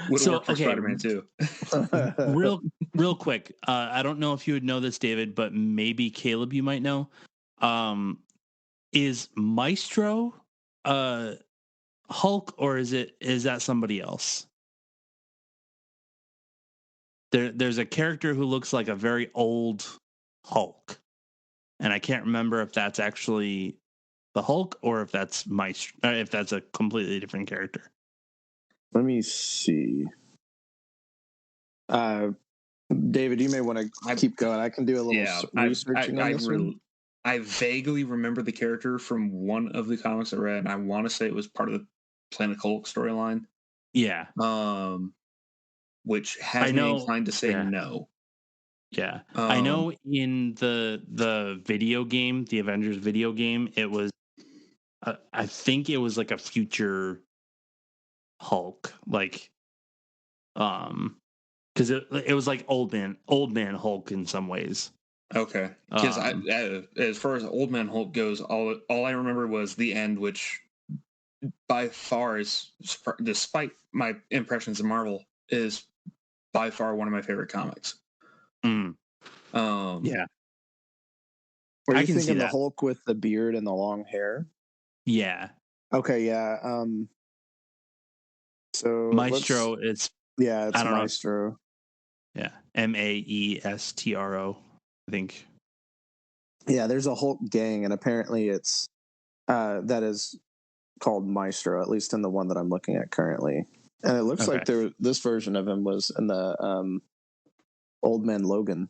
Would work for Spider-Man too. real quick. I don't know if you would know this, David, but maybe Caleb, you might know. Is Maestro Hulk, or is that somebody else? There's a character who looks like a very old Hulk, and I can't remember if that's actually the Hulk or if that's Maestro, if that's a completely different character. Let me see. David, you may want to keep going. I can do a little researching on this one. I vaguely remember the character from one of the comics I read, and I want to say it was part of the Planet Hulk storyline. Yeah. Which has me inclined to say no. Yeah. I know in the video game, the Avengers video game, it was I think it was like a future Hulk, like because it was like old man Hulk in some ways. Okay, because as far as Old Man Hulk goes, all I remember was the end, which by far is, despite my impressions of Marvel, is by far one of my favorite comics. Yeah. Were you thinking the Hulk with the beard and the long hair? Yeah. Okay, yeah. So Maestro is it's Maestro. Yeah. Maestro, I think. Yeah, there's a Hulk gang, and apparently it's that is called Maestro, at least in the one that I'm looking at currently. And it looks like this version of him was in the Old Man Logan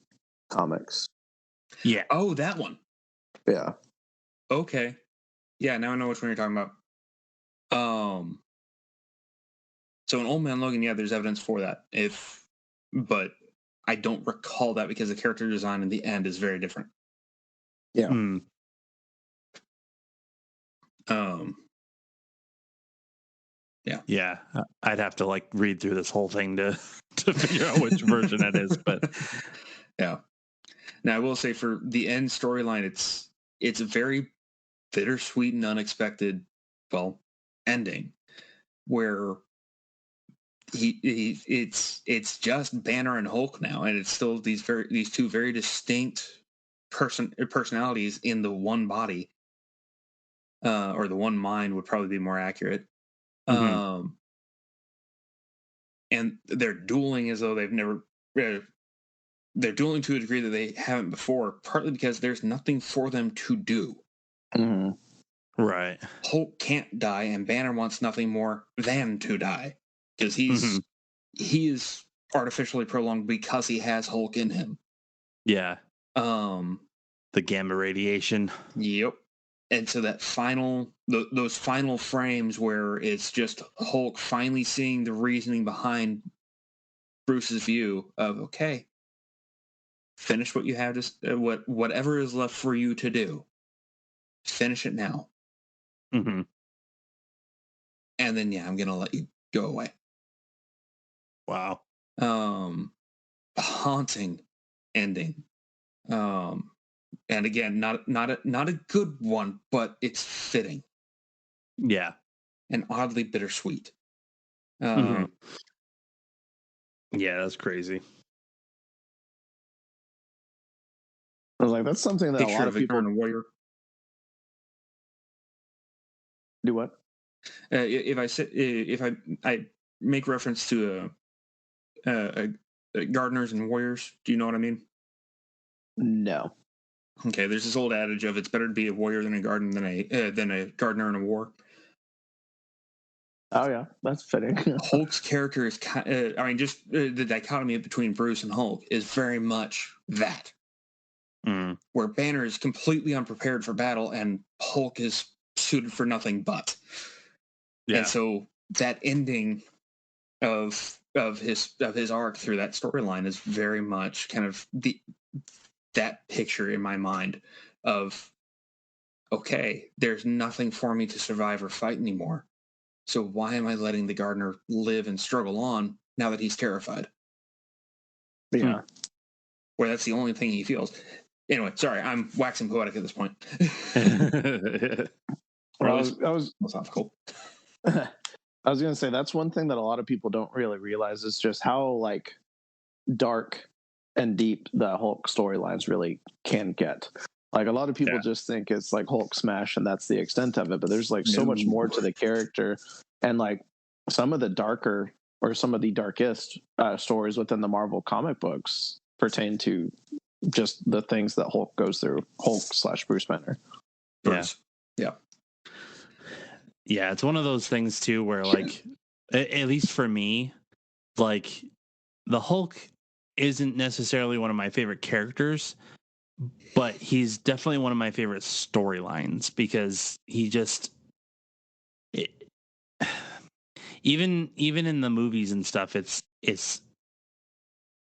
comics. Yeah. Oh, that one. Yeah. Okay. Yeah, now I know which one you're talking about. So in Old Man Logan, there's evidence for that. But I don't recall that because the character design in the end is very different. Yeah. Yeah. I'd have to like read through this whole thing to figure out which version it is, but yeah. Now I will say for the end storyline, it's a very bittersweet and unexpected, ending where it's just Banner and Hulk now, and it's still these two very distinct personalities in the one body, or the one mind would probably be more accurate. Mm-hmm. And they're dueling as though they've never. They're dueling to a degree that they haven't before, partly because there's nothing for them to do. Mm-hmm. Right. Hulk can't die, and Banner wants nothing more than to die because he is artificially prolonged because he has Hulk in him. Yeah. The gamma radiation. Yep. And so that those final frames where it's just Hulk finally seeing the reasoning behind Bruce's view of, okay, finish what you have to, whatever is left for you to do, finish it now. Mm-hmm. And then, I'm going to let you go away. Wow. A haunting ending. And again, not a good one, but it's fitting. Yeah. And oddly bittersweet. Yeah, that's crazy. I was like, that's something that a lot of people warrior. Do what? If I make reference to gardeners and warriors, do you know what I mean? No. Okay, there's this old adage of it's better to be a warrior than a than a gardener in a war. Oh yeah, that's fitting. Hulk's character is, the dichotomy between Bruce and Hulk is very much that, where Banner is completely unprepared for battle and Hulk is suited for nothing but. Yeah. And so that ending of his arc through that storyline is very much kind of that picture in my mind of, okay, there's nothing for me to survive or fight anymore. So why am I letting the gardener live and struggle on now that he's terrified? Yeah. Where that's the only thing he feels. Anyway, sorry, I'm waxing poetic at this point. I was philosophical. I was going to say that's one thing that a lot of people don't really realize is just how like dark and deep the Hulk storylines really can get. Like a lot of people just think it's like Hulk smash and that's the extent of it, but there's like so much more to the character, and like some of the darker or some of the darkest stories within the Marvel comic books pertain to just the things that Hulk goes through. Hulk/Bruce Banner. Yeah, it's one of those things too where like at least for me, like the Hulk isn't necessarily one of my favorite characters, but he's definitely one of my favorite storylines because he just even in the movies and stuff, it's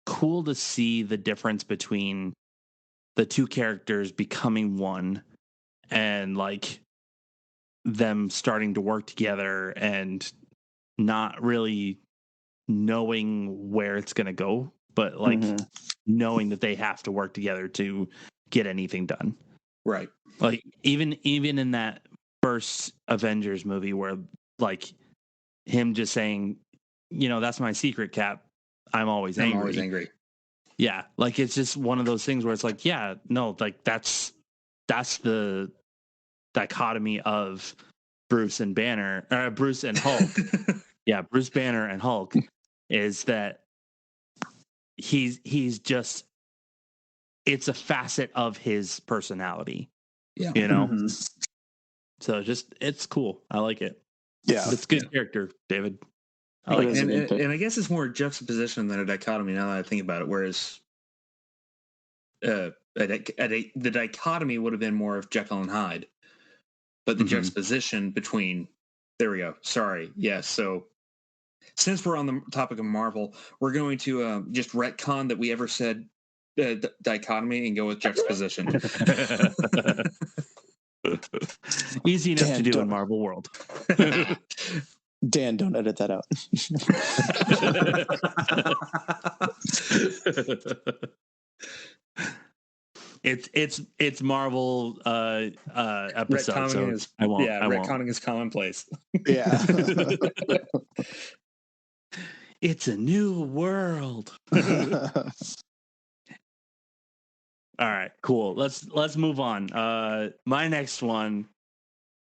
cool to see the difference between the two characters becoming one and like them starting to work together and not really knowing where it's going to go, but like knowing that they have to work together to get anything done. Right. Like even in that first Avengers movie where like him just saying, that's my secret, Cap. I'm always angry. Yeah. Like it's just one of those things where it's like, yeah, no, like that's the dichotomy of Bruce and Hulk. Yeah, Bruce Banner and Hulk is that he's just, it's a facet of his personality. Yeah. So just, it's cool. I like it. Yeah. It's a good character, David. I like it. And I guess it's more juxtaposition than a dichotomy now that I think about it. Whereas the dichotomy would have been more of Jekyll and Hyde. But the juxtaposition between, there we go. Sorry. Yes. So since we're on the topic of Marvel, we're going to just retcon that we ever said dichotomy and go with juxtaposition. Easy enough to do in Marvel World. Dan, don't edit that out. It's Marvel episode. So I won't. Yeah, retconning is commonplace. Yeah. It's a new world. All right, cool. Let's move on. My next one,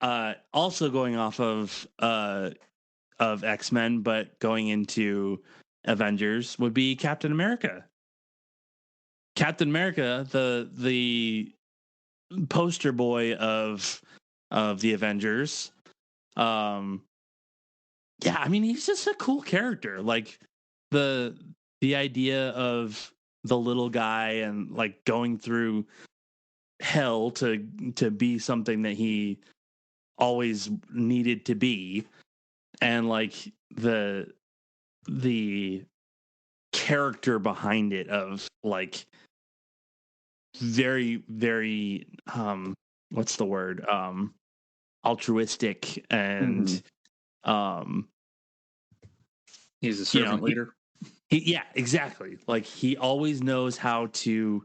also going off of X-Men, but going into Avengers, would be Captain America. Captain America, the poster boy of the Avengers. Yeah, I mean, he's just a cool character. Like the idea of the little guy and like going through hell to be something that he always needed to be, and like the character behind it of like very, very what's the word, altruistic and he's a servant leader. Yeah, exactly. Like he always knows how to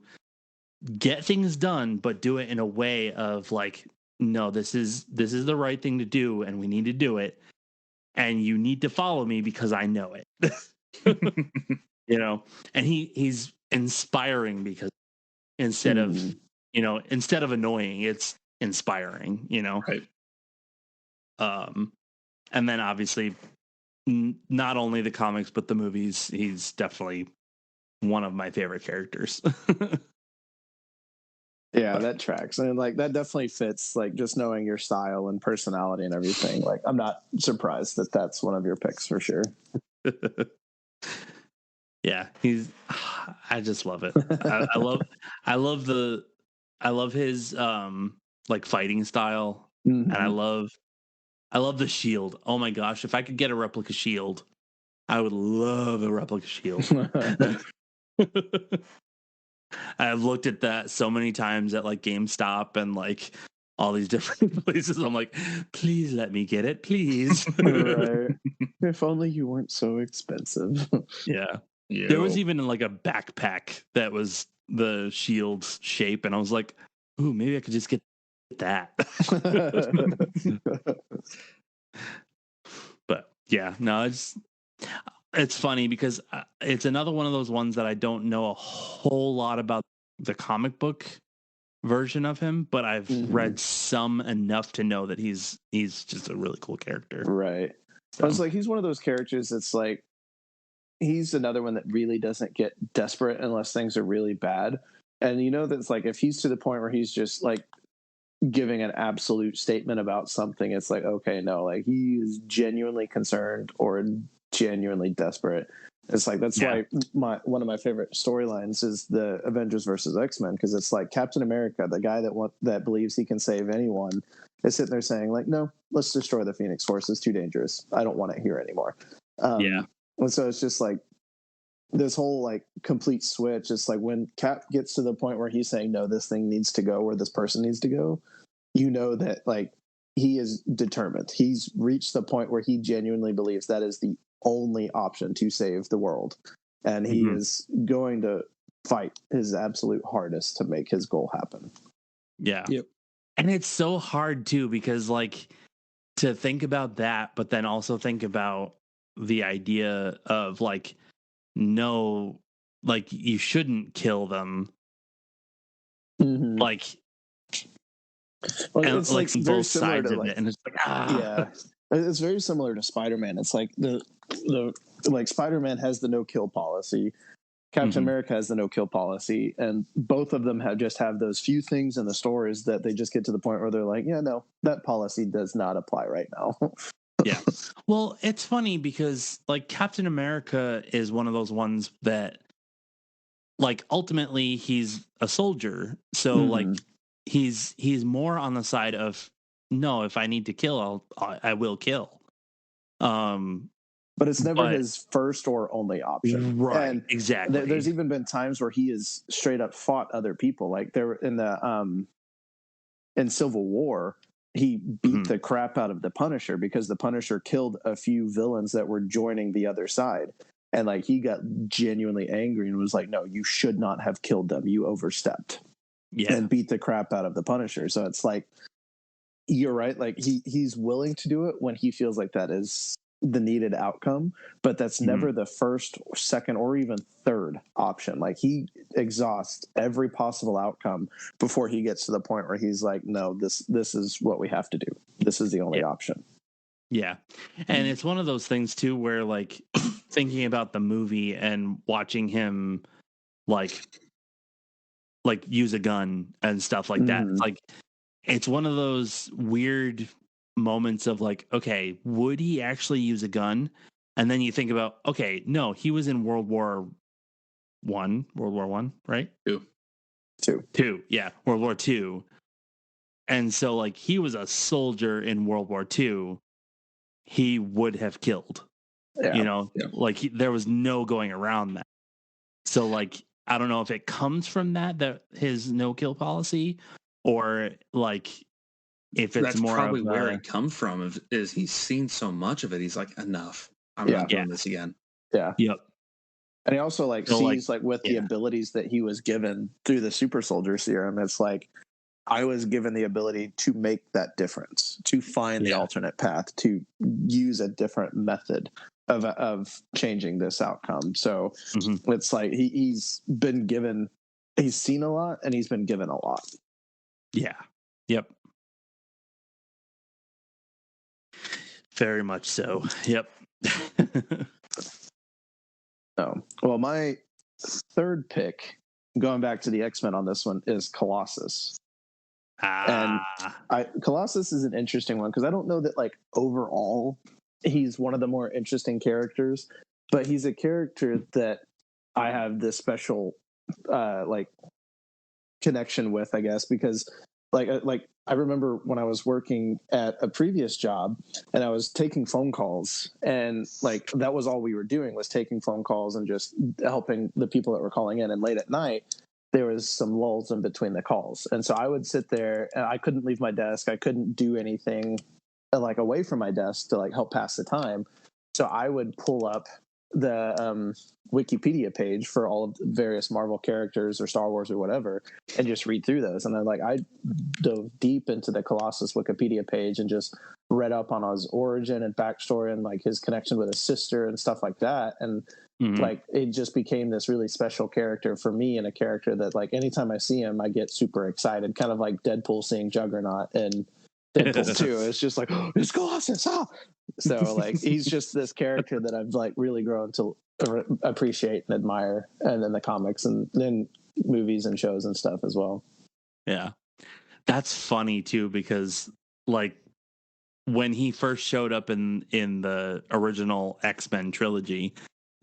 get things done, but do it in a way of like, no, this is the right thing to do, and we need to do it, and you need to follow me because I know it. And he's inspiring because instead of annoying, it's inspiring. Right. And then obviously, not only the comics but the movies, he's definitely one of my favorite characters. Yeah, that tracks. And like that definitely fits, like just knowing your style and personality and everything. Like I'm not surprised that that's one of your picks for sure. Yeah, I just love it. I love his like fighting style. And I love the shield. Oh my gosh, if I could get a replica shield, I would love a replica shield. I've looked at that so many times at like GameStop and like all these different places. I'm like, please let me get it, please. Right. If only you weren't so expensive. Yeah. There was even like a backpack that was the shield's shape, and I was like, ooh, maybe I could just get that. But yeah, no, it's funny because it's another one of those ones that I don't know a whole lot about the comic book version of him, but I've read some enough to know that he's just a really cool character. Right. So. I was like, he's one of those characters that's like, he's another one that really doesn't get desperate unless things are really bad. And that's like, if he's to the point where he's just like giving an absolute statement about something, it's like, okay, no, like he is genuinely concerned or genuinely desperate. It's like, that's why one of my favorite storylines is the Avengers versus X-Men, because it's like Captain America, the guy that believes he can save anyone, is sitting there saying like, no, let's destroy the Phoenix Force. It's too dangerous. I don't want it here anymore. And so it's just like this whole like complete switch. It's like when Cap gets to the point where he's saying, no, this thing needs to go, or this person needs to go, that like he is determined. He's reached the point where he genuinely believes that is the only option to save the world. And he is going to fight his absolute hardest to make his goal happen. Yeah. Yep. And it's so hard too, because like to think about that, but then also think about the idea of like, no, like you shouldn't kill them. Like, well, and it's like very both similar sides to of like, it, and it's like, yeah, it's very similar to Spider-Man. It's like the like Spider-Man has the no kill policy. Captain America has the no kill policy, and both of them have those few things in the stories that they just get to the point where they're like, yeah, no, that policy does not apply right now. Yeah. Well, it's funny because like Captain America is one of those ones that like ultimately he's a soldier. So like he's more on the side of no, if I need to kill, I will kill. But it's never his first or only option. Right. And exactly. There's even been times where he has straight up fought other people. Like there in the in Civil War, he beat the crap out of the Punisher because the Punisher killed a few villains that were joining the other side. And like he got genuinely angry and was like, no, you should not have killed them. You overstepped. Yeah. And beat the crap out of the Punisher. So it's like, you're right. Like he's willing to do it when he feels like that is the needed outcome, but that's never the first, second, or even third option. Like he exhausts every possible outcome before he gets to the point where he's like, no, this is what we have to do. This is the only option. Yeah. And it's one of those things too where like thinking about the movie and watching him like use a gun and stuff like that. It's like it's one of those weird moments of like, okay, would he actually use a gun? And then you think about, okay, no, he was in World War One, right? Two, yeah, World War II. And so like he was a soldier in World War II. He would have killed. Like there was no going around that. So like I don't know if it comes from that his no kill policy, or like if it's that's more probably of where it comes from. Is he's seen so much of it, he's like, enough. I'm not doing this again. Yeah. Yep. And he also like sees like with the abilities that he was given through the super soldier serum, it's like I was given the ability to make that difference, to find the alternate path, to use a different method of changing this outcome. So it's like he's been given, he's seen a lot, and he's been given a lot. Yeah. Yep. Very much so. Yep. Well, my third pick, going back to the X-Men on this one, is Colossus. And Colossus is an interesting one because I don't know that like overall he's one of the more interesting characters, but he's a character that I have this special like connection with, I guess, because like I remember when I was working at a previous job and I was taking phone calls, and like that was all we were doing was taking phone calls and just helping the people that were calling in. And late at night, there was some lulls in between the calls. And so I would sit there and I couldn't leave my desk. I couldn't do anything like away from my desk to like help pass the time. So I would pull up the Wikipedia page for all of the various Marvel characters or Star Wars or whatever, and just read through those. And I dove deep into the Colossus Wikipedia page and just read up on his origin and backstory and like his connection with his sister and stuff like that. And like it just became this really special character for me, and a character that like anytime I see him, I get super excited, kind of like Deadpool seeing Juggernaut and Deadpool 2. It's just like, oh, it's Colossus. Oh. So like he's just this character that I've like really grown to appreciate and admire, and in the comics and then movies and shows and stuff as well. Yeah. That's funny too, because like when he first showed up in the original X-Men trilogy,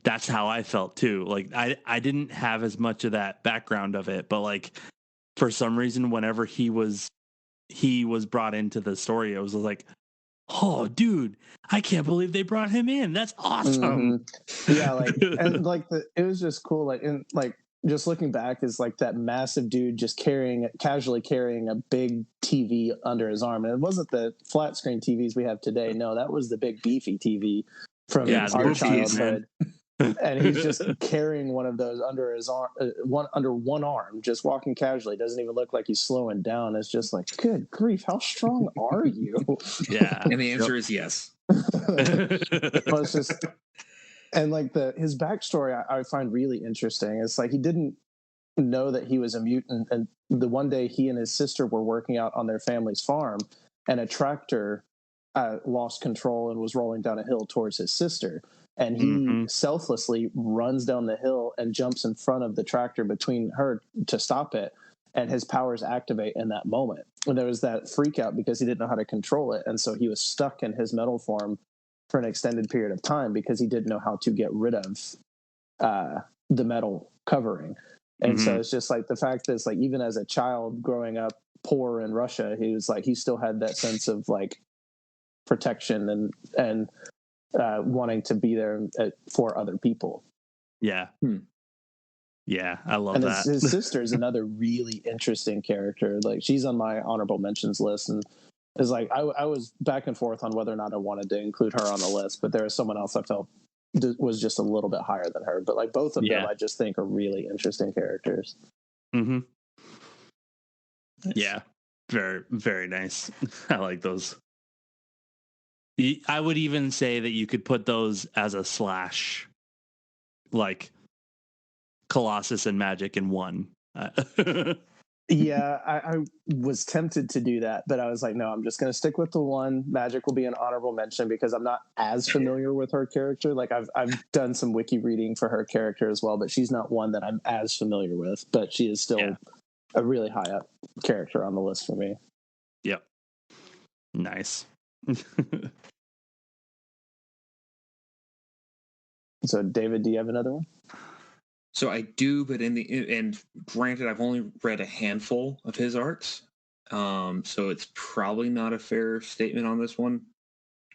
that's how I felt too. Like I didn't have as much of that background of it, but like for some reason whenever he was brought into the story, I was like, oh dude, I can't believe they brought him in. That's awesome. Yeah, like and like it was just cool, like, and like just looking back is like that massive dude just casually carrying a big TV under his arm. And it wasn't the flat screen TVs we have today. No, that was the big beefy TV from our childhood. And he's just carrying one of those under his arm, under one arm, just walking casually. Doesn't even look like he's slowing down. It's just like, good grief, how strong are you? Yeah, and the answer is yes. Well, it's just, and like his backstory, I find really interesting. It's like he didn't know that he was a mutant, and the one day he and his sister were working out on their family's farm, and a tractor lost control and was rolling down a hill towards his sister. And he selflessly runs down the hill and jumps in front of the tractor between her to stop it. And his powers activate in that moment. And there was that freak out because he didn't know how to control it. And so he was stuck in his metal form for an extended period of time because he didn't know how to get rid of the metal covering. And so it's just like the fact that it's like, even as a child growing up poor in Russia, he was like, he still had that sense of like protection and wanting to be there for other people. Yeah. Yeah, I love and that. His sister is another really interesting character. Like she's on my honorable mentions list, and is like I was back and forth on whether or not I wanted to include her on the list, but there was someone else I felt was just a little bit higher than her. But like both of them, I just think are really interesting characters. Nice. Yeah, very very nice. I like those. I would even say that you could put those as a slash, like Colossus and Magic in one. Yeah, I was tempted to do that, but I was like, no, I'm just going to stick with the one. Magic will be an honorable mention because I'm not as familiar with her character. Like I've done some wiki reading for her character as well, but she's not one that I'm as familiar with. But she is still a really high up character on the list for me. Yep. Nice. So, David, do you have another one? So I do, but and granted, I've only read a handful of his arcs, so it's probably not a fair statement on this one.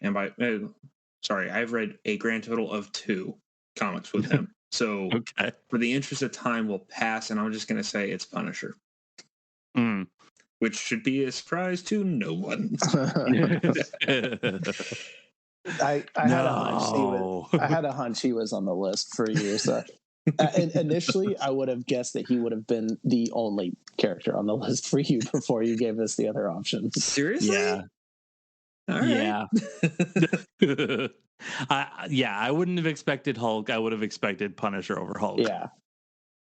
And I've read a grand total of 2 comics with him. So okay. For the interest of time, we'll pass, and I'm just going to say it's Punisher, which should be a surprise to no one. I had a hunch he was on the list for you. So initially, I would have guessed that he would have been the only character on the list for you before you gave us the other options. Seriously? Yeah. All right. Yeah. I wouldn't have expected Hulk. I would have expected Punisher over Hulk. Yeah.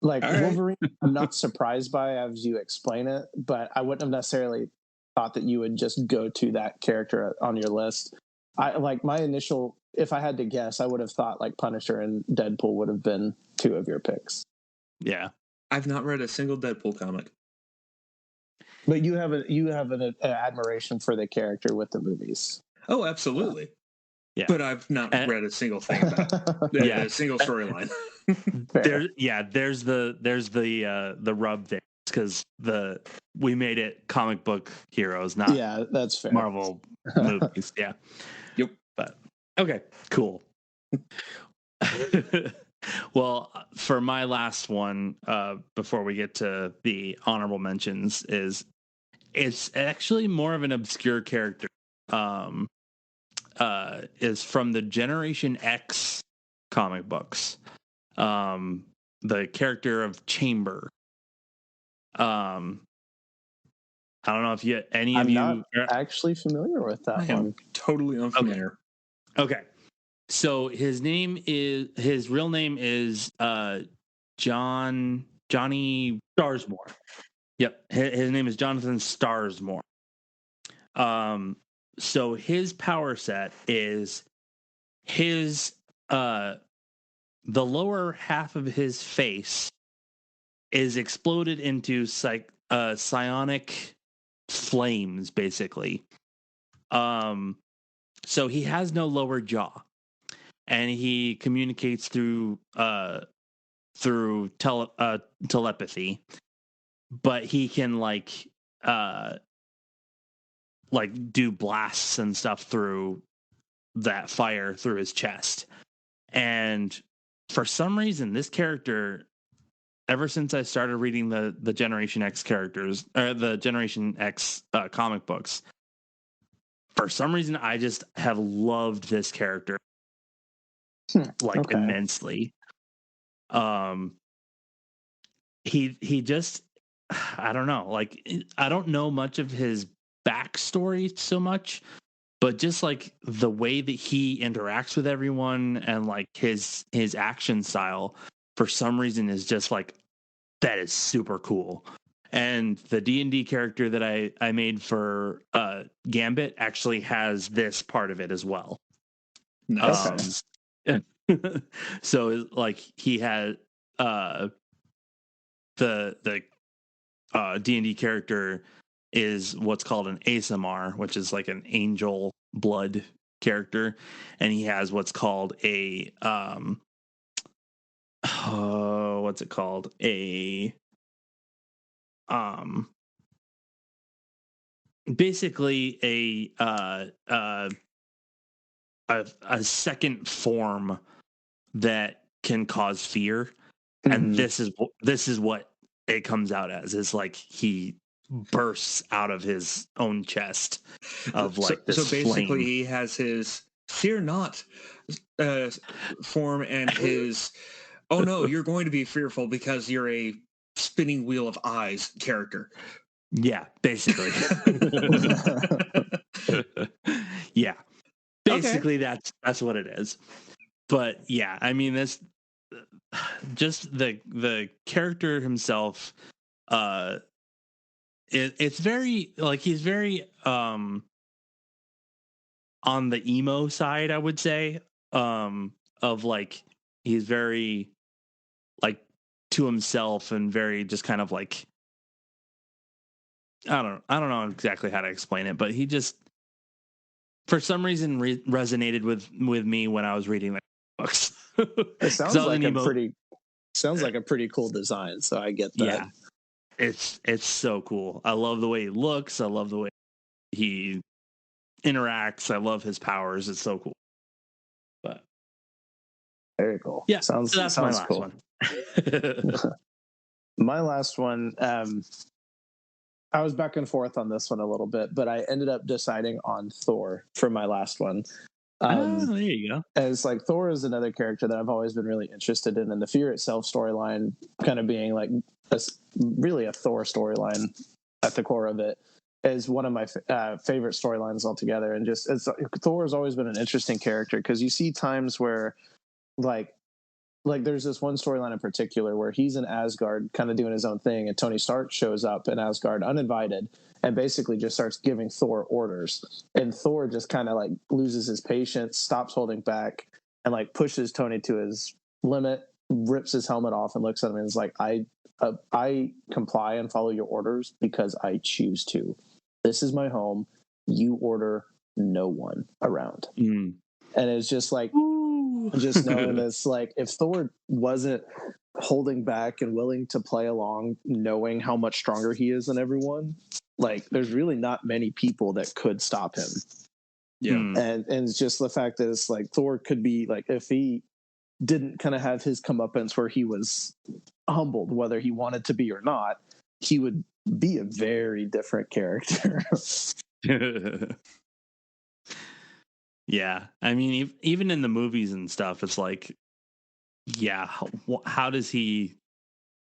Like All Wolverine, right. I'm not surprised by as you explain it, but I wouldn't have necessarily thought that you would just go to that character on your list. I like my initial, if I had to guess, I would have thought like Punisher and Deadpool would have been 2 of your picks. Yeah. I've not read a single Deadpool comic. But you have an admiration for the character with the movies. Oh, absolutely. Yeah. But I've not read a single thing about a single storyline. There's the rub there because we made it comic book heroes, not that's fair. Marvel movies. Yeah. Yep. But okay, cool. Well, for my last one, before we get to the honorable mentions, it's actually more of an obscure character. Is from the Generation X comic books. The character of Chamber. I don't know if I'm not actually familiar with that one. Totally unfamiliar. Okay. So his real name is Johnny Starsmore. Yep. His name is Jonathan Starsmore. So his power set is the lower half of his face is exploded into psionic flames, basically. So he has no lower jaw, and he communicates through telepathy, but he can do blasts and stuff through that fire through his chest. And for some reason, this character, ever since I started reading the Generation X characters, or the Generation X comic books, for some reason, I just have loved this character immensely. He just, I don't know, I don't know much of his backstory so much, but just the way that he interacts with everyone and his action style for some reason is just that is super cool. And the D&D character that I made for Gambit actually has this part of it as well. Nice. So he had the D&D character is what's called an ASMR, which is an angel blood character, and he has what's called a what's it called? Basically a second form that can cause fear. Mm-hmm. And this is what it comes out as, is he bursts out of his own chest of this so basically flame. He has his fear not form and his oh no, you're going to be fearful because you're a spinning wheel of eyes character. Yeah, basically. Yeah. Basically, that's what it is. But yeah, I mean, this just the character himself. It's very like he's very on the emo side, I would say. Of like he's very like to himself and very just kind of like I don't know exactly how to explain it, but he just for some reason resonated with me when I was reading the books. It sounds like a pretty cool design, so I get that. Yeah. It's so cool. I love the way he looks. I love the way he interacts. I love his powers. It's so cool. But very cool. Yeah, sounds so that's sounds my last cool. one. My last one, I was back and forth on this one a little bit, but I ended up deciding on Thor for my last one. There you go. As like Thor is another character that I've always been really interested in, and the Fear Itself storyline kind of being like really a Thor storyline at the core of it is one of my favorite storylines altogether. And just Thor has always been an interesting character because you see times where like there's this one storyline in particular where he's in Asgard kind of doing his own thing, and Tony Stark shows up in Asgard uninvited and basically just starts giving Thor orders. And Thor just kind of like loses his patience, stops holding back, and like pushes Tony to his limit, rips his helmet off and looks at him and is like, I comply and follow your orders because I choose to. This is my home. You order no one around. And it's just like, just knowing this, like if Thor wasn't holding back and willing to play along, knowing how much stronger he is than everyone, like there's really not many people that could stop him. Yeah. And it's just the fact that it's like Thor could be like, if he didn't kind of have his comeuppance where he was humbled, whether he wanted to be or not, he would be a very different character. Yeah, I mean, even in the movies and stuff, it's like, yeah, how does he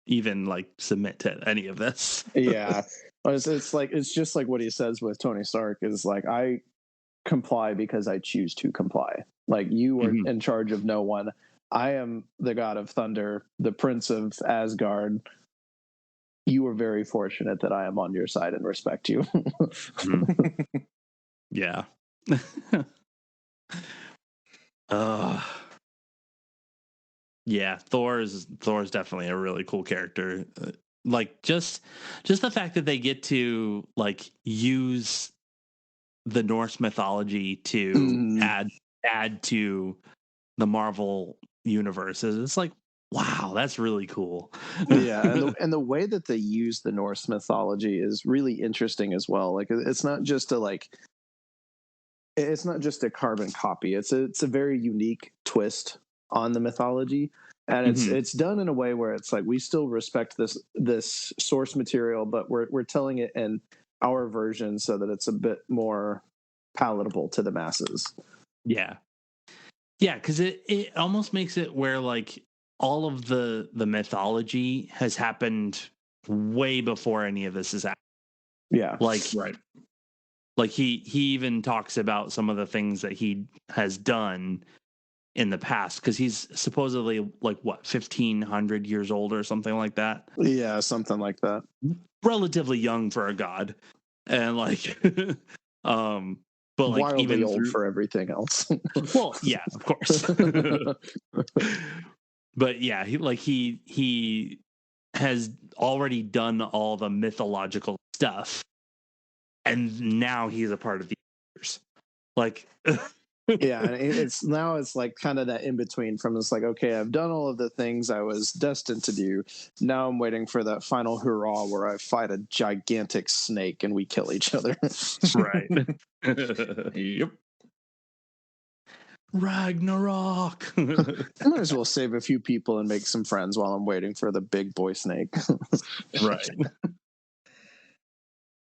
even like submit to any of this? Yeah, it's like it's just like what he says with Tony Stark is like, I comply because I choose to comply. Like you are in charge of no one. I am the god of thunder, the prince of Asgard. You are very fortunate that I am on your side and respect you. Yeah. Yeah, Thor's definitely a really cool character. Like just the fact that they get to like use the Norse mythology to add to the Marvel universe. It's like, wow, that's really cool. Yeah, and the way that they use the Norse mythology is really interesting as well. Like it's not just a carbon copy. It's a very unique twist on the mythology, and it's done in a way where it's like we still respect this source material, but we're telling it in our version so that it's a bit more palatable to the masses. Yeah, because it almost makes it where like all of the mythology has happened way before any of this is happened. Yeah, like right. Like he even talks about some of the things that he has done in the past because he's supposedly like what 1,500 years old or something like that. Yeah, something like that. Relatively young for a god, and like, but like wildly even old for everything else. Well, yeah, of course. But yeah, he has already done all the mythological stuff, and now he's a part of the others. Like, yeah, and it's like kind of that in between from it's like, okay, I've done all of the things I was destined to do. Now I'm waiting for that final hurrah where I fight a gigantic snake and we kill each other. Right. Yep. Ragnarok. I might as well save a few people and make some friends while I'm waiting for the big boy snake. Right.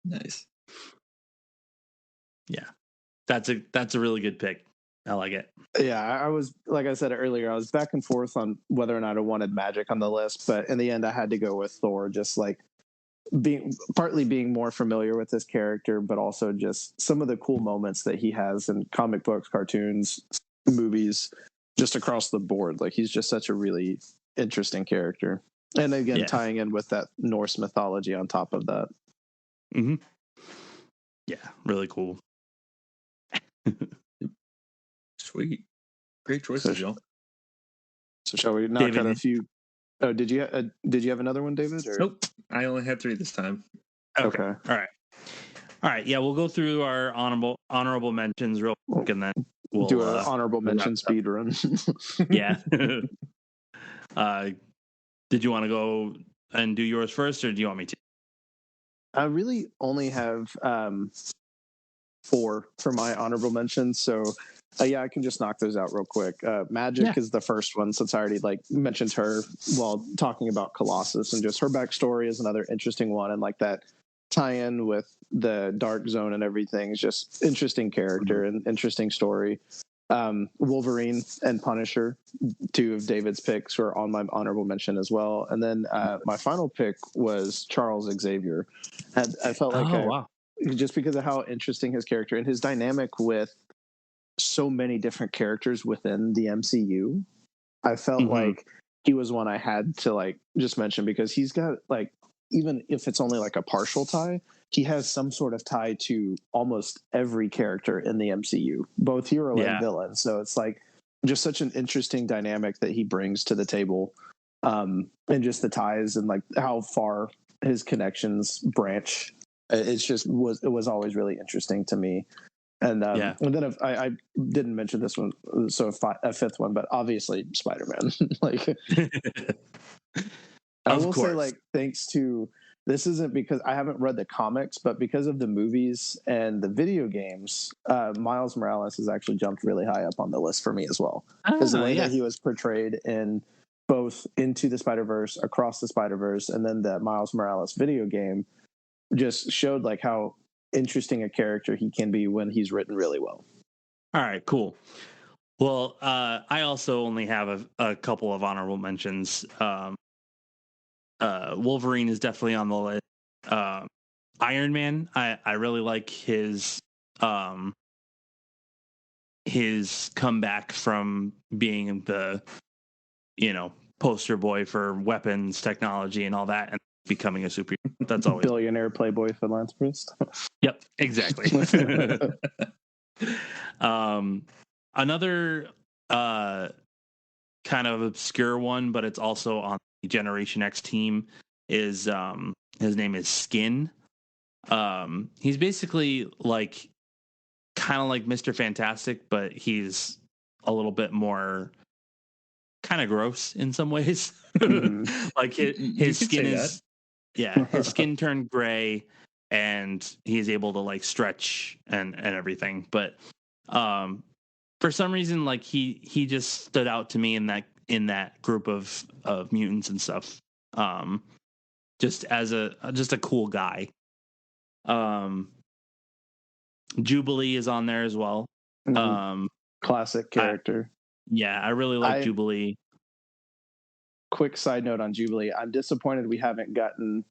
Nice. Yeah. That's a really good pick. I like it. Yeah, I was, like I said earlier, I was back and forth on whether or not I wanted magic on the list, but in the end I had to go with Thor. Just like being more familiar with this character, but also just some of the cool moments that he has in comic books, cartoons, movies, just across the board. Like he's just such a really interesting character. And again, tying in with that Norse mythology on top of that. Mm-hmm. Yeah, really cool. Sweet. Great choices, y'all. So shall we knock out a few? Oh, did you have another one, David? Or? Nope. I only had 3 this time. Okay. All right. Yeah, we'll go through our honorable mentions real quick, and then we'll do an honorable mention speed run. Yeah. Did you want to go and do yours first, or do you want me to? I really only have 4 for my honorable mentions, so I can just knock those out real quick. Magic is the first one, since I already mentioned her while talking about Colossus, and just her backstory is another interesting one, and that tie-in with the Dark Zone and everything is just interesting character and interesting story. Wolverine and Punisher, 2 of David's picks, were on my honorable mention as well. And then my final pick was Charles Xavier. I felt like just because of how interesting his character and his dynamic with so many different characters within the MCU, I felt like he was one I had to just mention, because he's got even if it's only a partial tie, he has some sort of tie to almost every character in the MCU, both hero and villain. So it's just such an interesting dynamic that he brings to the table, and just the ties and how far his connections branch. It was always really interesting to me. And and then if I didn't mention this one, so a 5th one, but obviously Spider-Man. I will say, thanks to, this isn't because I haven't read the comics, but because of the movies and the video games, Miles Morales has actually jumped really high up on the list for me as well. Because the way that he was portrayed in both Into the Spider-Verse, Across the Spider-Verse, and then the Miles Morales video game just showed how interesting a character he can be when he's written really well. All right, cool. Well, I also only have a couple of honorable mentions. Wolverine is definitely on the list. Iron Man, I really like his comeback from being the poster boy for weapons technology and all that, and becoming a superhero. That's always billionaire playboy philanthropist. Yep, exactly. Another kind of obscure one, but it's also on the Generation X team, is his name is Skin. He's basically kind of like Mr. Fantastic, but he's a little bit more kind of gross in some ways. His skin is his skin turned gray, and he's able to stretch and everything. But for some reason, he just stood out to me in that group of mutants and stuff. Just as a cool guy. Jubilee is on there as well. Classic character. I really like Jubilee. Quick side note on Jubilee: I'm disappointed we haven't gotten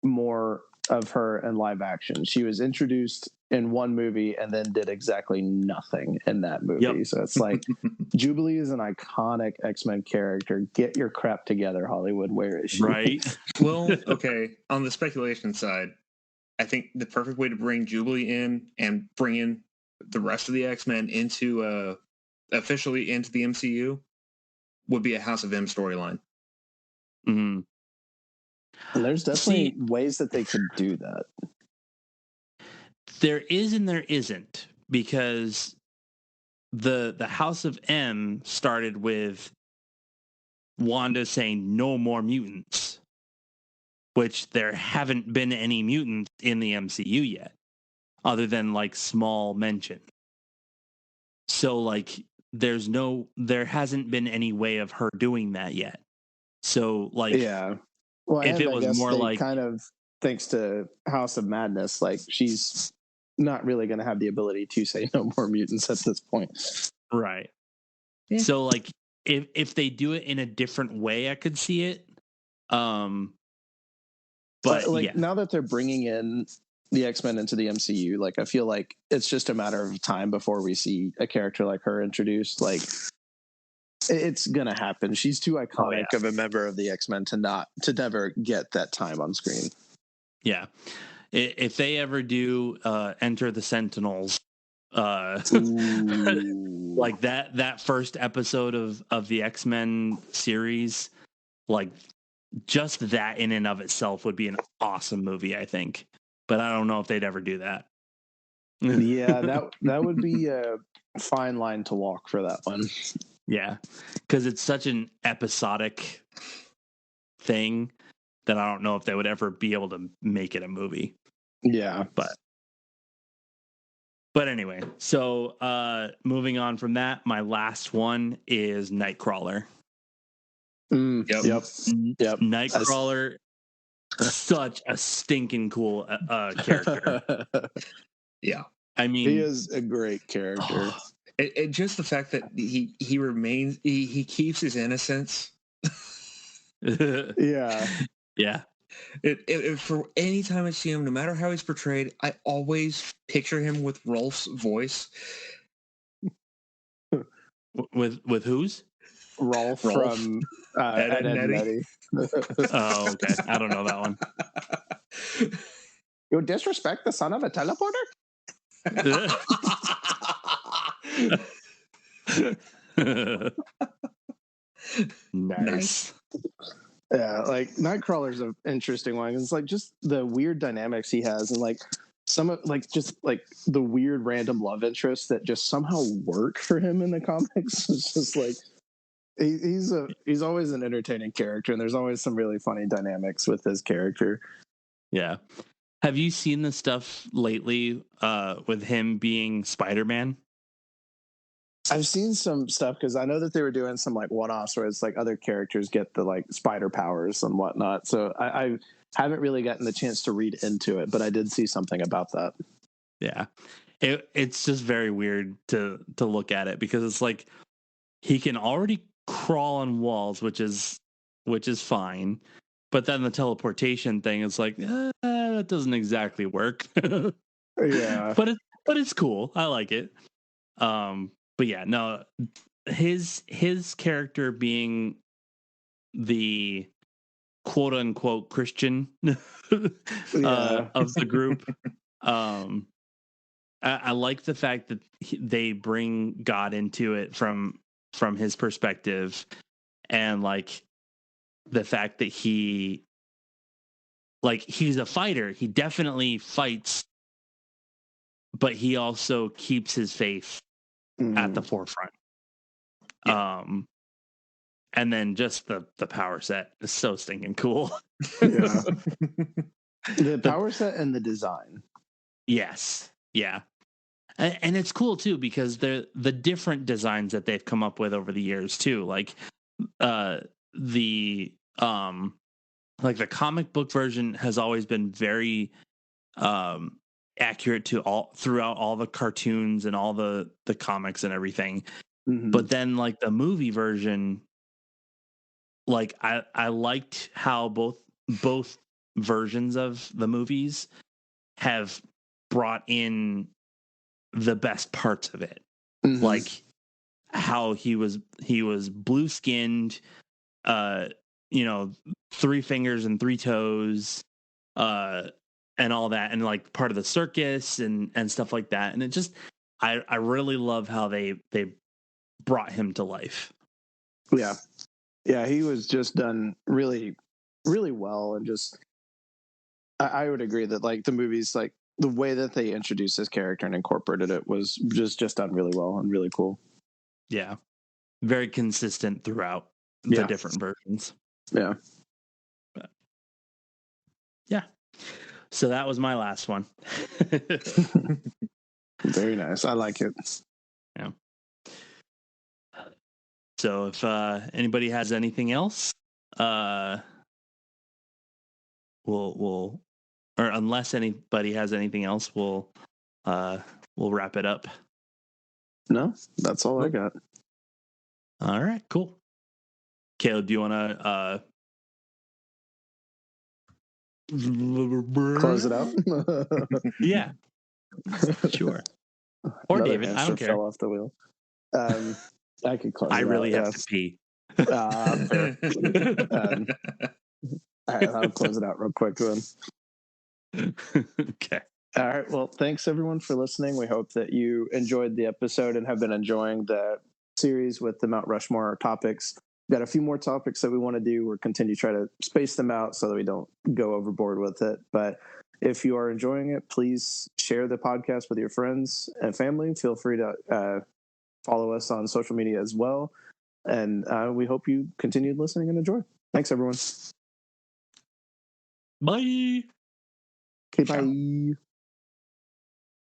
more of her in live action. She was introduced in one movie and then did exactly nothing in that movie. Yep. So it's Jubilee is an iconic X-Men character. Get your crap together, Hollywood. Where is she? Right. Well, okay. On the speculation side, I think the perfect way to bring Jubilee in and bring in the rest of the X-Men into officially into the MCU would be a House of M storyline. Mm-hmm. And there's definitely ways that they could do that. There is and there isn't, because the House of M started with Wanda saying no more mutants, which there haven't been any mutants in the MCU yet, other than small mention. So there hasn't been any way of her doing that yet. So well, if it was more kind of, thanks to House of Madness, she's not really going to have the ability to say no more mutants at this point. Right. Yeah. So if they do it in a different way, I could see it. But now that they're bringing in the X-Men into the MCU, like I feel like it's just a matter of time before we see a character like her introduced. Like it's gonna happen. She's too iconic of a member of the X-Men to never get that time on screen. Yeah, if they ever do Enter the Sentinels, like that first episode of the X-Men series, like just that in and of itself would be an awesome movie, I think. But I don't know if they'd ever do that. Yeah, that would be a fine line to walk for that one. Yeah, because it's such an episodic thing that I don't know if they would ever be able to make it a movie. Yeah, but anyway, so moving on from that, my last one is Nightcrawler. Yep. Nightcrawler, such a stinking cool character. Yeah, I mean, he is a great character. And just the fact that he remains, he keeps his innocence. Yeah. For any time I see him, no matter how he's portrayed, I always picture him with Rolf's voice. With whose? Rolf from Ed, and Eddie. Oh, okay. I don't know that one. You disrespect the son of a teleporter? Nice. Yeah, like Nightcrawler's an interesting one. It's like just the weird dynamics he has, and like some of just the weird random love interests that just somehow work for him in the comics. It's just like he's always an entertaining character, and there's always some really funny dynamics with his character. Yeah. Have you seen the stuff lately with him being Spider-Man? I've seen some stuff because I know that they were doing some like one-offs where it's like other characters get the like spider powers and whatnot. So I haven't really gotten the chance to read into it, but I did see something about that. Yeah, it's just very weird to look at it because it's like he can already crawl on walls, which is fine, but then the teleportation thing is like that doesn't exactly work. Yeah, but it's cool. I like it. But yeah, no, his character being the quote unquote Christian of the group. I like the fact that they bring God into it from his perspective, and like the fact that he's a fighter. He definitely fights, but he also keeps his faith at the forefront. Yeah. And then just the power set is so stinking cool. Yeah. The power set and the design. Yes. Yeah. And it's cool too because the different designs that they've come up with over the years too, like the comic book version has always been very accurate to throughout all the cartoons and all the comics and everything. Mm-hmm. But then like the movie version, like I liked how both versions of the movies have brought in the best parts of it. Mm-hmm. Like how he was blue skinned, 3 fingers and 3 toes, and all that, and like part of the circus and stuff like that. And it just I really love how they brought him to life. Yeah, he was just done really, really well, and just I would agree that like the movies, like the way that they introduced his character and incorporated it was just done really well and really cool. Yeah, very consistent throughout the different versions. Yeah, but, yeah. So that was my last one. Very nice. I like it. Yeah. So if anybody has anything else, we'll or unless anybody has anything else, we'll wrap it up. No, that's all I got. All right, cool. Caleb, do you want to Close it out. Yeah, sure. Or Another David, I hamster don't care. fell off the wheel. I could close. I it really out, have yes. to pee. Fair. I'll close it out real quick then. Okay. All right. Well, thanks everyone for listening. We hope that you enjoyed the episode and have been enjoying the series with the Mount Rushmore topics. We've got a few more topics that we want to do. We'll continue to try to space them out so that we don't go overboard with it. But if you are enjoying it, please share the podcast with your friends and family. Feel free to follow us on social media as well. And we hope you continued listening and enjoy. Thanks, everyone. Bye. Okay, bye.